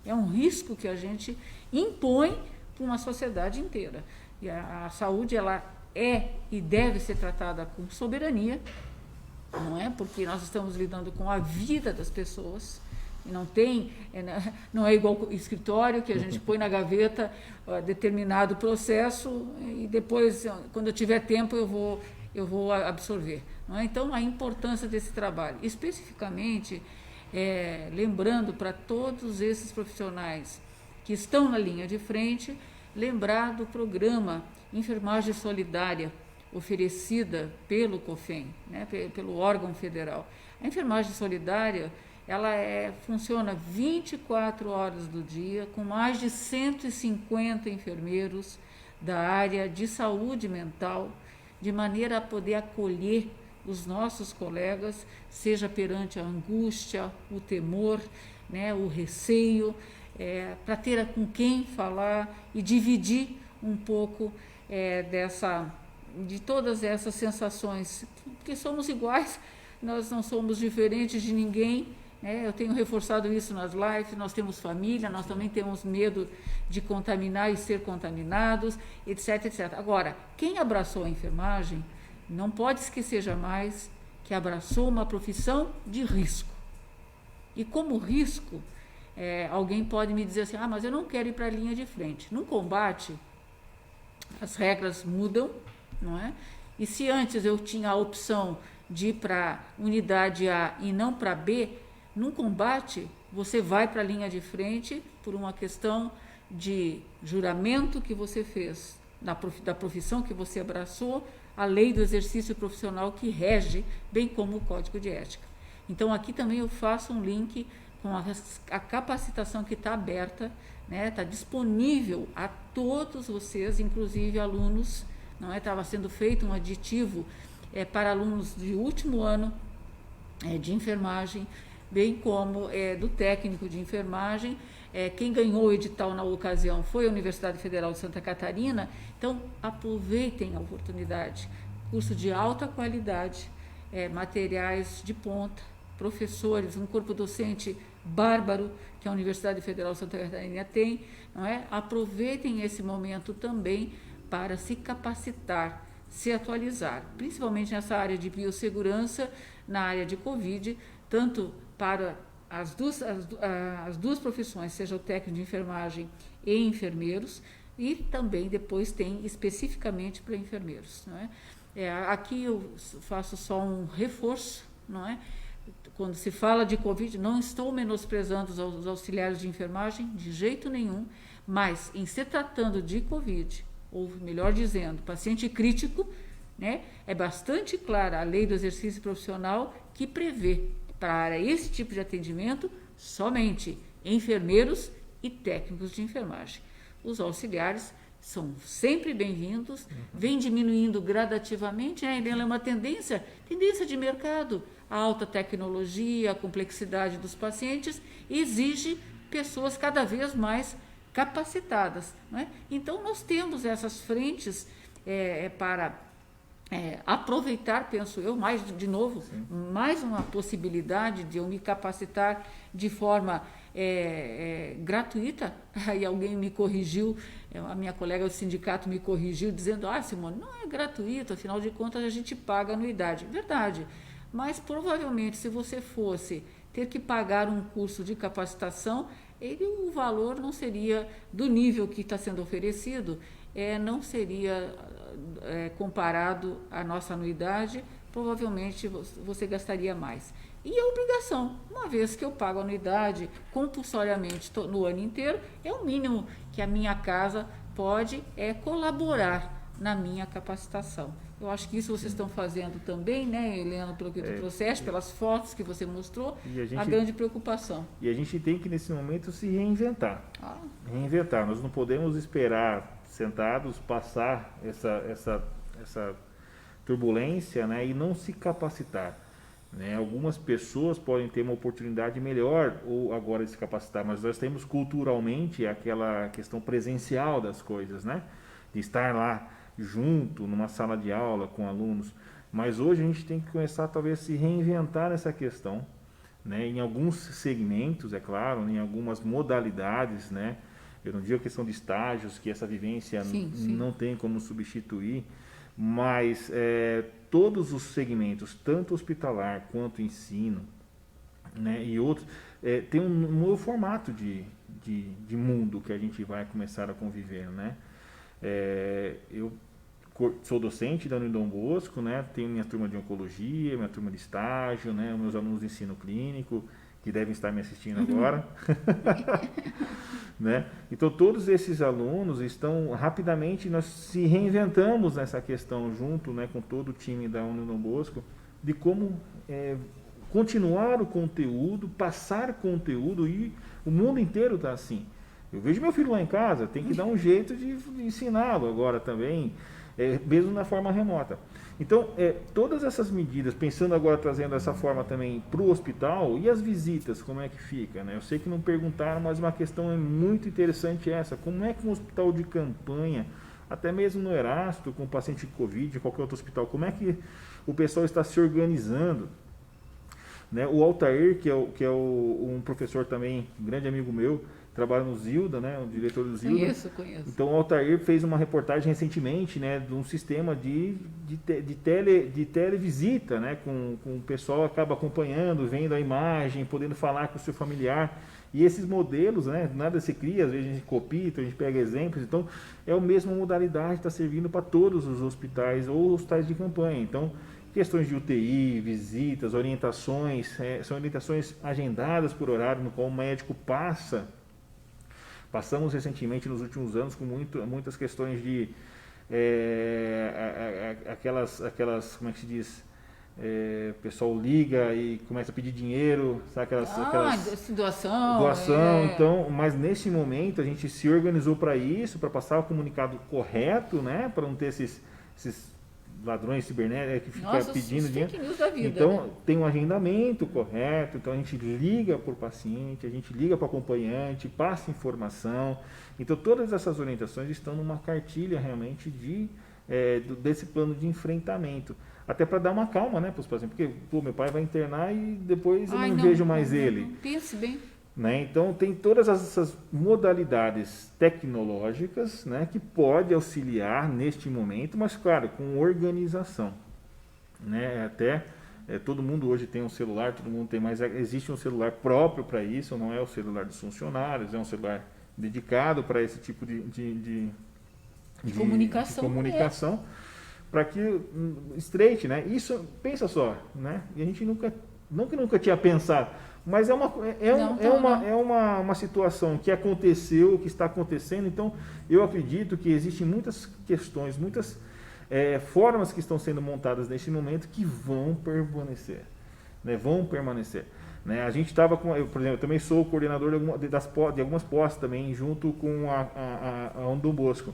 é um risco que a gente impõe para uma sociedade inteira. E a saúde, ela é e deve ser tratada com soberania, não é? Porque nós estamos lidando com a vida das pessoas. Não é igual escritório que a gente põe na gaveta determinado processo e depois, quando eu tiver tempo, eu vou absorver. Não é? Então, a importância desse trabalho, especificamente, lembrando para todos esses profissionais que estão na linha de frente, lembrar do programa Enfermagem Solidária, oferecida pelo COFEM, né, pelo órgão federal. A enfermagem solidária, ela funciona 24 horas do dia, com mais de 150 enfermeiros da área de saúde mental, de maneira a poder acolher os nossos colegas, seja perante a angústia, o temor, né, o receio, para ter com quem falar e dividir um pouco de todas essas sensações, porque somos iguais, nós não somos diferentes de ninguém. Eu tenho reforçado isso nas lives, nós temos família, nós também temos medo de contaminar e ser contaminados, etc, etc. Agora, quem abraçou a enfermagem não pode esquecer jamais que abraçou uma profissão de risco. E como risco, alguém pode me dizer assim, mas eu não quero ir para a linha de frente. No combate, as regras mudam, não é? E se antes eu tinha a opção de ir para unidade A e não para B, num combate, você vai para a linha de frente por uma questão de juramento que você fez, da profissão que você abraçou, a lei do exercício profissional que rege, bem como o Código de Ética. Então, aqui também eu faço um link com a capacitação que está aberta, né, está disponível a todos vocês, inclusive alunos, não é? Estava sendo feito um aditivo para alunos de último ano de enfermagem, bem como do técnico de enfermagem. Quem ganhou o edital na ocasião foi a Universidade Federal de Santa Catarina, então aproveitem a oportunidade. Curso de alta qualidade, materiais de ponta, professores, um corpo docente bárbaro que a Universidade Federal de Santa Catarina tem, não é? Aproveitem esse momento também para se capacitar, se atualizar, principalmente nessa área de biossegurança, na área de Covid, tanto para as duas profissões, seja o técnico de enfermagem e enfermeiros, e também depois tem especificamente para enfermeiros. Não é? Aqui eu faço só um reforço, não é? Quando se fala de Covid, não estou menosprezando os auxiliares de enfermagem, de jeito nenhum, mas em se tratando de Covid, ou melhor dizendo, paciente crítico, né, é bastante clara a lei do exercício profissional que prevê para esse tipo de atendimento somente enfermeiros e técnicos de enfermagem. Os auxiliares são sempre bem-vindos, vem diminuindo gradativamente, ela é uma tendência de mercado. A alta tecnologia, a complexidade dos pacientes exige pessoas cada vez mais capacitadas. Não é? Então, nós temos essas frentes para aproveitar, penso eu, mais uma possibilidade de eu me capacitar de forma gratuita. Aí alguém me corrigiu, a minha colega do sindicato me corrigiu, dizendo, Simone, não é gratuito, afinal de contas a gente paga anuidade. Verdade, mas provavelmente se você fosse ter que pagar um curso de capacitação, o valor não seria do nível que está sendo oferecido, não seria comparado à nossa anuidade, provavelmente você gastaria mais. E a obrigação, uma vez que eu pago a anuidade compulsoriamente no ano inteiro, é o mínimo que a minha casa pode colaborar na minha capacitação. Eu acho que isso vocês estão fazendo também, né, Helena, pelo que tu trouxeste, pelas fotos que você mostrou, a grande preocupação. E a gente tem que, nesse momento, se reinventar. Reinventar. Nós não podemos esperar, sentados, passar essa turbulência, né, e não se capacitar. Né? Algumas pessoas podem ter uma oportunidade melhor ou agora de se capacitar, mas nós temos culturalmente aquela questão presencial das coisas, né, de estar lá junto, numa sala de aula com alunos, mas hoje a gente tem que começar talvez a se reinventar nessa questão, né? Em alguns segmentos, é claro, em algumas modalidades, né? Eu não digo a questão de estágios, que essa vivência Sim, sim. não tem como substituir, mas todos os segmentos, tanto hospitalar quanto ensino, né, e outros, tem um novo formato de mundo que a gente vai começar a conviver, né? Eu sou docente da Unidom Bosco, né? Tenho minha turma de oncologia, minha turma de estágio, né? Meus alunos de ensino clínico, que devem estar me assistindo agora. Né? Então, todos esses alunos estão, rapidamente, nós se reinventamos nessa questão junto, né, com todo o time da Unidom Bosco, de como continuar o conteúdo, passar conteúdo, e o mundo inteiro está assim. Eu vejo meu filho lá em casa, tem que dar um jeito de ensiná-lo agora também, mesmo na forma remota. Então, todas essas medidas, pensando agora, trazendo essa forma também para o hospital, e as visitas, como é que fica? Né? Eu sei que não perguntaram, mas uma questão muito interessante essa, como é que um hospital de campanha, até mesmo no Erasto, com paciente de Covid, qualquer outro hospital, como é que o pessoal está se organizando? Né? O Altair, que é um professor também, um grande amigo meu, trabalha no Zilda, né, o diretor do Zilda. Conheço. Então, o Altair fez uma reportagem recentemente, né, de um sistema de televisita, né, com o pessoal acaba acompanhando, vendo a imagem, podendo falar com o seu familiar. E esses modelos, né, nada se cria, às vezes a gente copia, então a gente pega exemplos. Então, é a mesma modalidade, está servindo para todos os hospitais ou hospitais de campanha. Então, questões de UTI, visitas, orientações, são orientações agendadas por horário, no qual o médico Passamos recentemente, nos últimos anos, com muitas questões de aquelas, como é que se diz? O pessoal liga e começa a pedir dinheiro, sabe, doação. Então, mas nesse momento a gente se organizou para isso, para passar o comunicado correto, né, para não ter esses ladrões cibernéticos que ficam pedindo dinheiro. Então, né? Tem um agendamento correto, então a gente liga para o paciente, a gente liga para o acompanhante, passa informação. Então, todas essas orientações estão numa cartilha realmente desse plano de enfrentamento. Até para dar uma calma, né, para os pacientes, porque meu pai vai internar e depois eu não vejo mais ele. Não, pense bem. Né? Então, tem todas essas modalidades tecnológicas, né, que pode auxiliar neste momento, mas, claro, com organização. Né? Todo mundo hoje tem um celular, todo mundo tem, mas existe um celular próprio para isso, não é o celular dos funcionários, é um celular dedicado para esse tipo de comunicação, para que estreite, né? Isso, pensa só, né? E a gente nunca tinha pensado, mas é uma situação que aconteceu, que está acontecendo. Então, eu acredito que existem muitas questões, muitas formas que estão sendo montadas neste momento que vão permanecer. Né? Né? A gente estava por exemplo, eu também sou coordenador de algumas postas também, junto com a Unidom Bosco.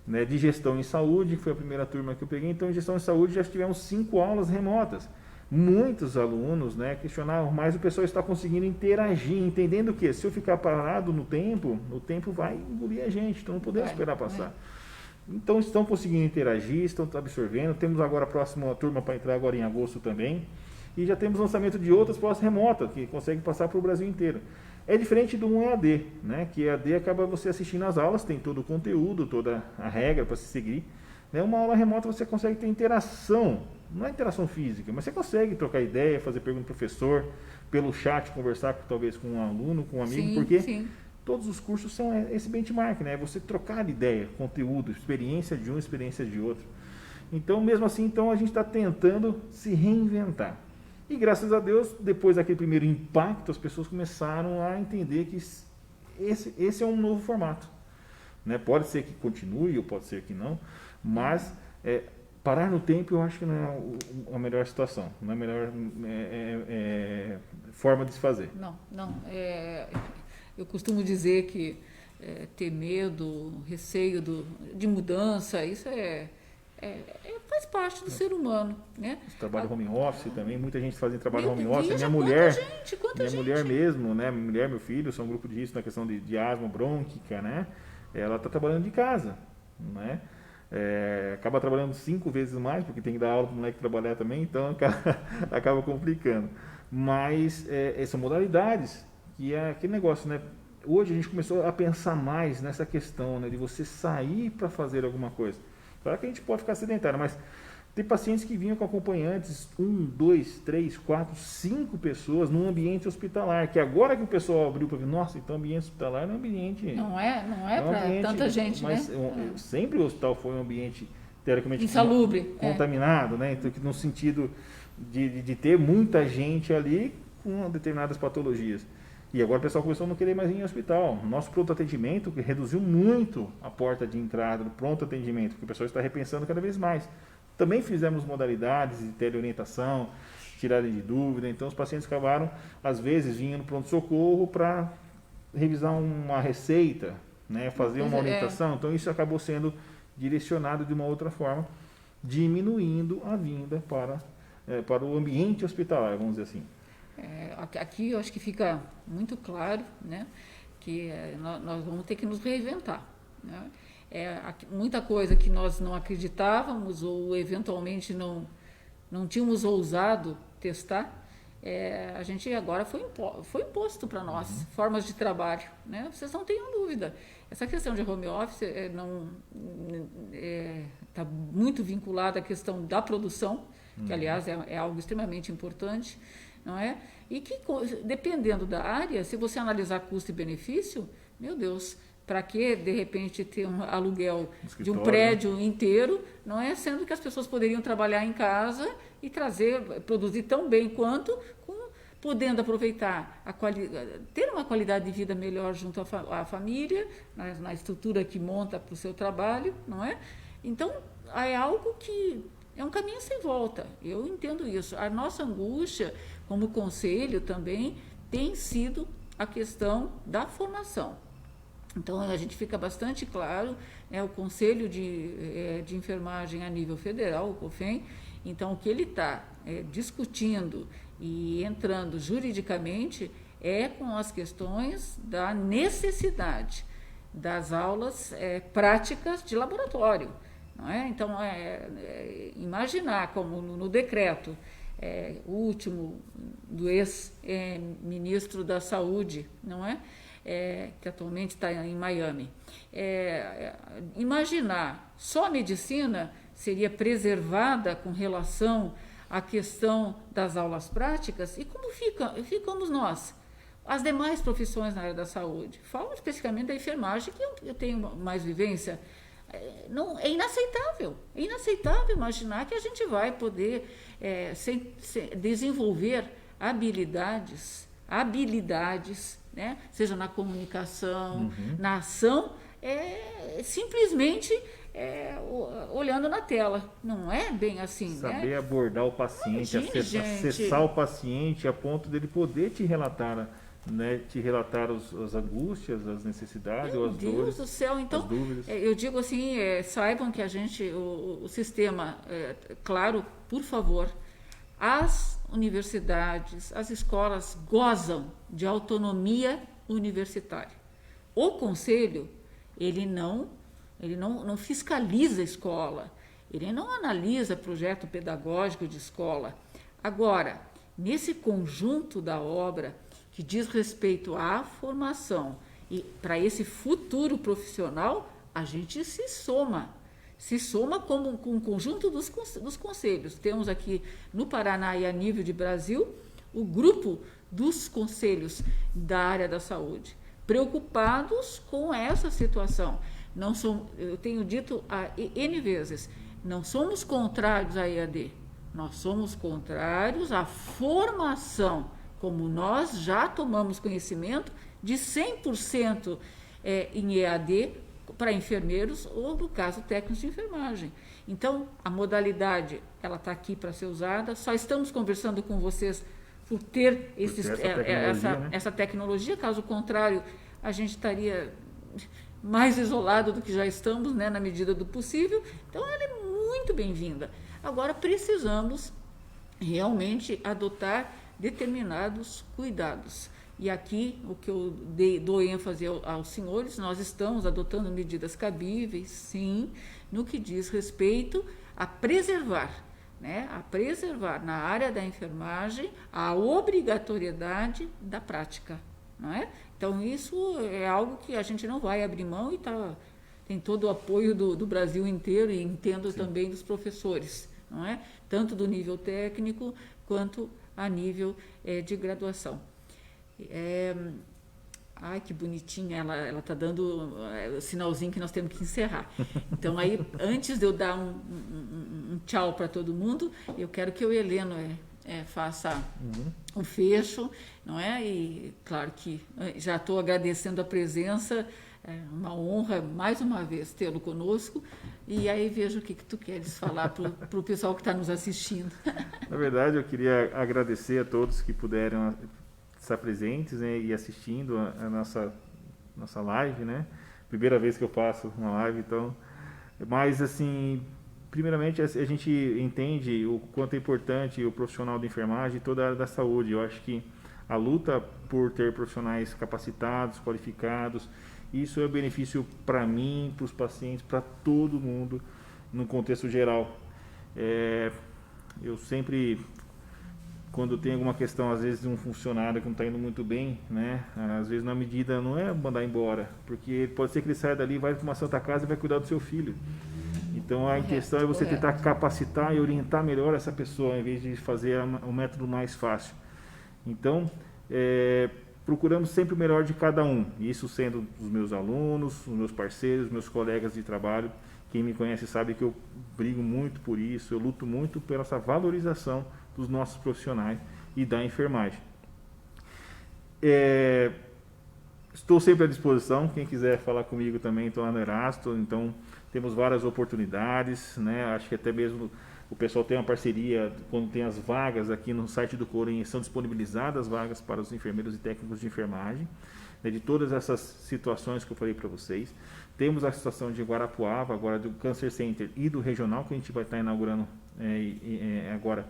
Né? De gestão em saúde, que foi a primeira turma que eu peguei. Então, em gestão em saúde já tivemos 5 aulas remotas. Muitos alunos, né, questionavam, mas o pessoal está conseguindo interagir, entendendo que se eu ficar parado no tempo, o tempo vai engolir a gente, então não podemos esperar passar. Então estão conseguindo interagir, estão absorvendo. Temos agora a próxima turma para entrar agora em agosto também, e já temos lançamento de outras pós remotas que conseguem passar para o Brasil inteiro. É diferente do EAD, né, que EAD acaba você assistindo as aulas, tem todo o conteúdo, toda a regra para se seguir. Né, uma aula remota você consegue ter interação. Não é interação física, mas você consegue trocar ideia, fazer pergunta para o professor, pelo chat, conversar talvez com um aluno, com um amigo, porque todos os cursos são esse benchmark, né? Você trocar ideia, conteúdo, experiência de um, experiência de outro. Então, mesmo assim, a gente está tentando se reinventar. E graças a Deus, depois daquele primeiro impacto, as pessoas começaram a entender que esse é um novo formato. Né? Pode ser que continue, ou pode ser que não, mas parar no tempo eu acho que não é a melhor situação, não é a melhor forma de se fazer. Não. Eu costumo dizer que ter medo, receio de mudança, isso faz parte do ser humano. Né? Trabalho home office também, muita gente fazendo trabalho home office. Minha mulher mesmo, né? Minha mulher, meu filho, são um grupo de risco na questão de asma brônquica, né? Ela está trabalhando de casa, né? Acaba trabalhando 5 vezes mais, porque tem que dar aula para o moleque trabalhar também, então acaba complicando. Mas são modalidades, que é aquele negócio, né? hoje a gente começou a pensar mais nessa questão, né, de você sair para fazer alguma coisa. Claro que a gente pode ficar sedentário, mas tem pacientes que vinham com acompanhantes, 1, 2, 3, 4, 5 pessoas num ambiente hospitalar, que agora que o pessoal abriu para ver, nossa, então ambiente hospitalar não é um ambiente... Não é para tanta gente, mas, né? Sempre o hospital foi um ambiente, teoricamente, insalubre, contaminado, né? Então, no sentido de ter muita gente ali com determinadas patologias. E agora o pessoal começou a não querer mais ir em hospital. Nosso pronto atendimento reduziu muito a porta de entrada do pronto atendimento, porque o pessoal está repensando cada vez mais. Também fizemos modalidades de teleorientação, tirada de dúvida, então os pacientes acabaram, às vezes, vindo no pronto-socorro para revisar uma receita, né, fazer uma orientação, então isso acabou sendo direcionado de uma outra forma, diminuindo a vinda para o ambiente hospitalar, vamos dizer assim. Aqui eu acho que fica muito claro, né, que nós vamos ter que nos reinventar, né? Muita coisa que nós não acreditávamos ou eventualmente não tínhamos ousado testar, a gente agora foi imposto para nós, formas de trabalho, né? Vocês não tenham dúvida. Essa questão de home office está muito vinculada à questão da produção, que aliás é algo extremamente importante, não é? E que, dependendo da área, se você analisar custo e benefício, meu Deus, para que, de repente, ter um aluguel de um prédio inteiro, não é? Sendo que as pessoas poderiam trabalhar em casa e produzir tão bem quanto, podendo aproveitar, ter uma qualidade de vida melhor junto à família, na estrutura que monta para o seu trabalho, não é? Então, é algo que é um caminho sem volta, eu entendo isso. A nossa angústia, como conselho também, tem sido a questão da formação. Então, a gente fica bastante claro, o Conselho de Enfermagem a nível federal, o COFEN, então, o que ele está discutindo e entrando juridicamente com as questões da necessidade das aulas práticas de laboratório, não é? Então, imaginar como no decreto último do ex-ministro da Saúde, não é? Que atualmente está em Miami, imaginar só a medicina seria preservada com relação à questão das aulas práticas, e como ficamos nós, as demais profissões na área da saúde? Falo especificamente da enfermagem, que eu tenho mais vivência. Não, é inaceitável imaginar que a gente vai poder desenvolver habilidades, né? Seja na comunicação, na ação, simplesmente olhando na tela. Não é bem assim, Saber né? abordar o paciente, acessar o paciente a ponto dele poder te relatar, né, as angústias, as necessidades, ou as dores. Meu Deus do céu, então, eu digo assim, saibam que o sistema, claro, por favor, as universidades, as escolas gozam de autonomia universitária. O conselho, ele não fiscaliza a escola, ele não analisa projeto pedagógico de escola. Agora, nesse conjunto da obra que diz respeito à formação e para esse futuro profissional, a gente se soma como com um conjunto dos conselhos. Temos aqui no Paraná e a nível de Brasil o grupo dos conselhos da área da saúde, preocupados com essa situação. Eu tenho dito N vezes, não somos contrários à EAD, nós somos contrários à formação, como nós já tomamos conhecimento de 100% em EAD para enfermeiros ou, no caso, técnicos de enfermagem. Então, a modalidade ela está aqui para ser usada, só estamos conversando com vocês por ter essa tecnologia, caso contrário, a gente estaria mais isolado do que já estamos, né, na medida do possível. Então, ela é muito bem-vinda. Agora, precisamos realmente adotar determinados cuidados. E aqui, o que eu dou ênfase aos senhores, nós estamos adotando medidas cabíveis, sim, no que diz respeito a preservar, né, na área da enfermagem, a obrigatoriedade da prática. não é? Então, isso é algo que a gente não vai abrir mão e tem todo o apoio do Brasil inteiro e entendo Sim. também dos professores, não é? Tanto do nível técnico quanto a nível de graduação. Ai, que bonitinha, ela está dando o sinalzinho que nós temos que encerrar. Então, aí, antes de eu dar um tchau para todo mundo, eu quero que o Heleno faça um fecho, não é? E, claro que já estou agradecendo a presença, uma honra, mais uma vez, tê-lo conosco, e aí vejo o que tu queres falar para o pessoal que está nos assistindo. Na verdade, eu queria agradecer a todos que puderam estar presentes, né, e assistindo a nossa live, né? Primeira vez que eu faço uma live, então. Mas, assim, primeiramente, a gente entende o quanto é importante o profissional de enfermagem e toda a área da saúde. Eu acho que a luta por ter profissionais capacitados, qualificados, isso é um benefício para mim, para os pacientes, para todo mundo, no contexto geral. Eu sempre, quando tem alguma questão, às vezes, de um funcionário que não está indo muito bem, né? Às vezes, na medida, não é mandar embora, porque pode ser que ele saia dali, vai para uma santa casa e vai cuidar do seu filho. Então, a questão é você tentar capacitar e orientar melhor essa pessoa, em vez de fazer o método mais fácil. Então, procuramos sempre o melhor de cada um, isso sendo os meus alunos, os meus parceiros, meus colegas de trabalho. Quem me conhece sabe que eu brigo muito por isso, eu luto muito pela essa valorização dos nossos profissionais e da enfermagem. Estou sempre à disposição, quem quiser falar comigo também, estou lá no Erasto, então temos várias oportunidades, né? Acho que até mesmo o pessoal tem uma parceria, quando tem as vagas aqui no site do Corem, são disponibilizadas vagas para os enfermeiros e técnicos de enfermagem, né, de todas essas situações que eu falei para vocês. Temos a situação de Guarapuava, agora do Cancer Center e do Regional, que a gente vai estar inaugurando agora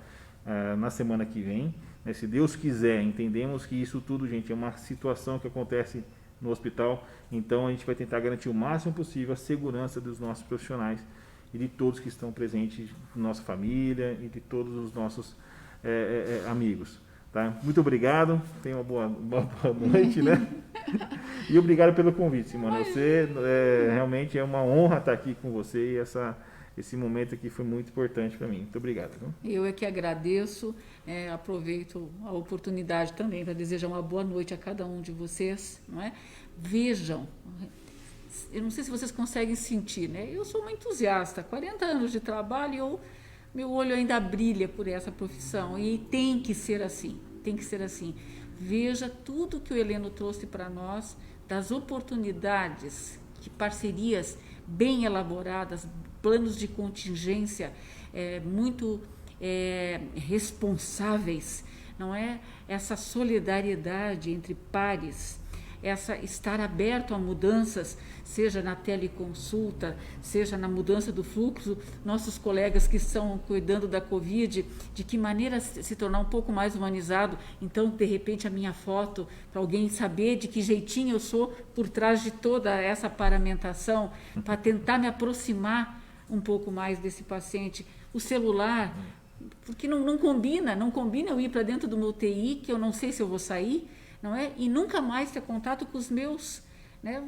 na semana que vem. Né, se Deus quiser, entendemos que isso tudo, gente, é uma situação que acontece no hospital, então a gente vai tentar garantir o máximo possível a segurança dos nossos profissionais e de todos que estão presentes, nossa família e de todos os nossos amigos. Tá? Muito obrigado, tenha uma boa noite, né? E obrigado pelo convite, Simone. Você realmente é uma honra estar aqui com você e esse momento aqui foi muito importante para mim. Muito obrigado. Viu? Eu é que agradeço, aproveito a oportunidade também para desejar uma boa noite a cada um de vocês. Não é? Vejam, eu não sei se vocês conseguem sentir, né? Eu sou uma entusiasta, 40 anos de trabalho e meu olho ainda brilha por essa profissão e tem que ser assim, tem que ser assim. Veja tudo que o Heleno trouxe para nós, das oportunidades, de parcerias bem elaboradas, planos de contingência muito responsáveis, não é? Essa solidariedade entre pares, estar aberto a mudanças, seja na teleconsulta, seja na mudança do fluxo, nossos colegas que estão cuidando da Covid, de que maneira se tornar um pouco mais humanizado, então, de repente, a minha foto, para alguém saber de que jeitinho eu sou por trás de toda essa paramentação, para tentar me aproximar um pouco mais desse paciente. O celular, porque não combina eu ir para dentro do meu UTI, que eu não sei se eu vou sair, não é? E nunca mais ter contato com os meus. Né?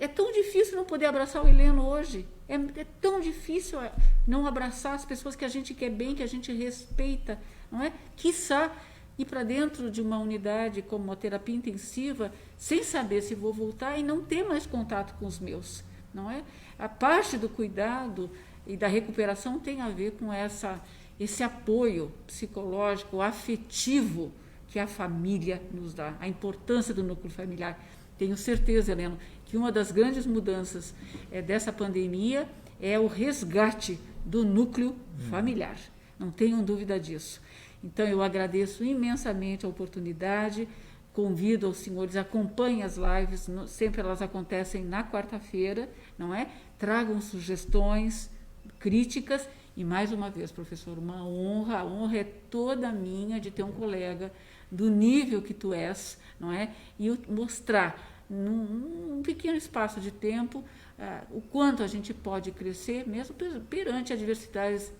É tão difícil não poder abraçar o Heleno hoje. É tão difícil não abraçar as pessoas que a gente quer bem, que a gente respeita. Não é? Quiçá ir para dentro de uma unidade como uma terapia intensiva, sem saber se vou voltar e não ter mais contato com os meus. Não é? A parte do cuidado e da recuperação tem a ver com esse apoio psicológico, afetivo, que a família nos dá, a importância do núcleo familiar. Tenho certeza, Heleno, que uma das grandes mudanças dessa pandemia é o resgate do núcleo familiar. Não tenham dúvida disso. Então, eu agradeço imensamente a oportunidade, convido aos senhores, acompanhem as lives, sempre elas acontecem na quarta-feira, não é? Tragam sugestões, críticas, e mais uma vez, professor, uma honra, a honra é toda minha de ter um colega do nível que tu és, não é? E mostrar num pequeno espaço de tempo o quanto a gente pode crescer, mesmo perante adversidades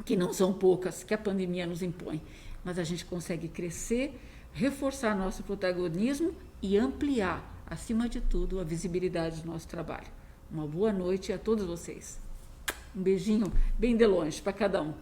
que não são poucas, que a pandemia nos impõe. Mas a gente consegue crescer reforçar nosso protagonismo e ampliar, acima de tudo, a visibilidade do nosso trabalho. Uma boa noite a todos vocês. Um beijinho bem de longe para cada um.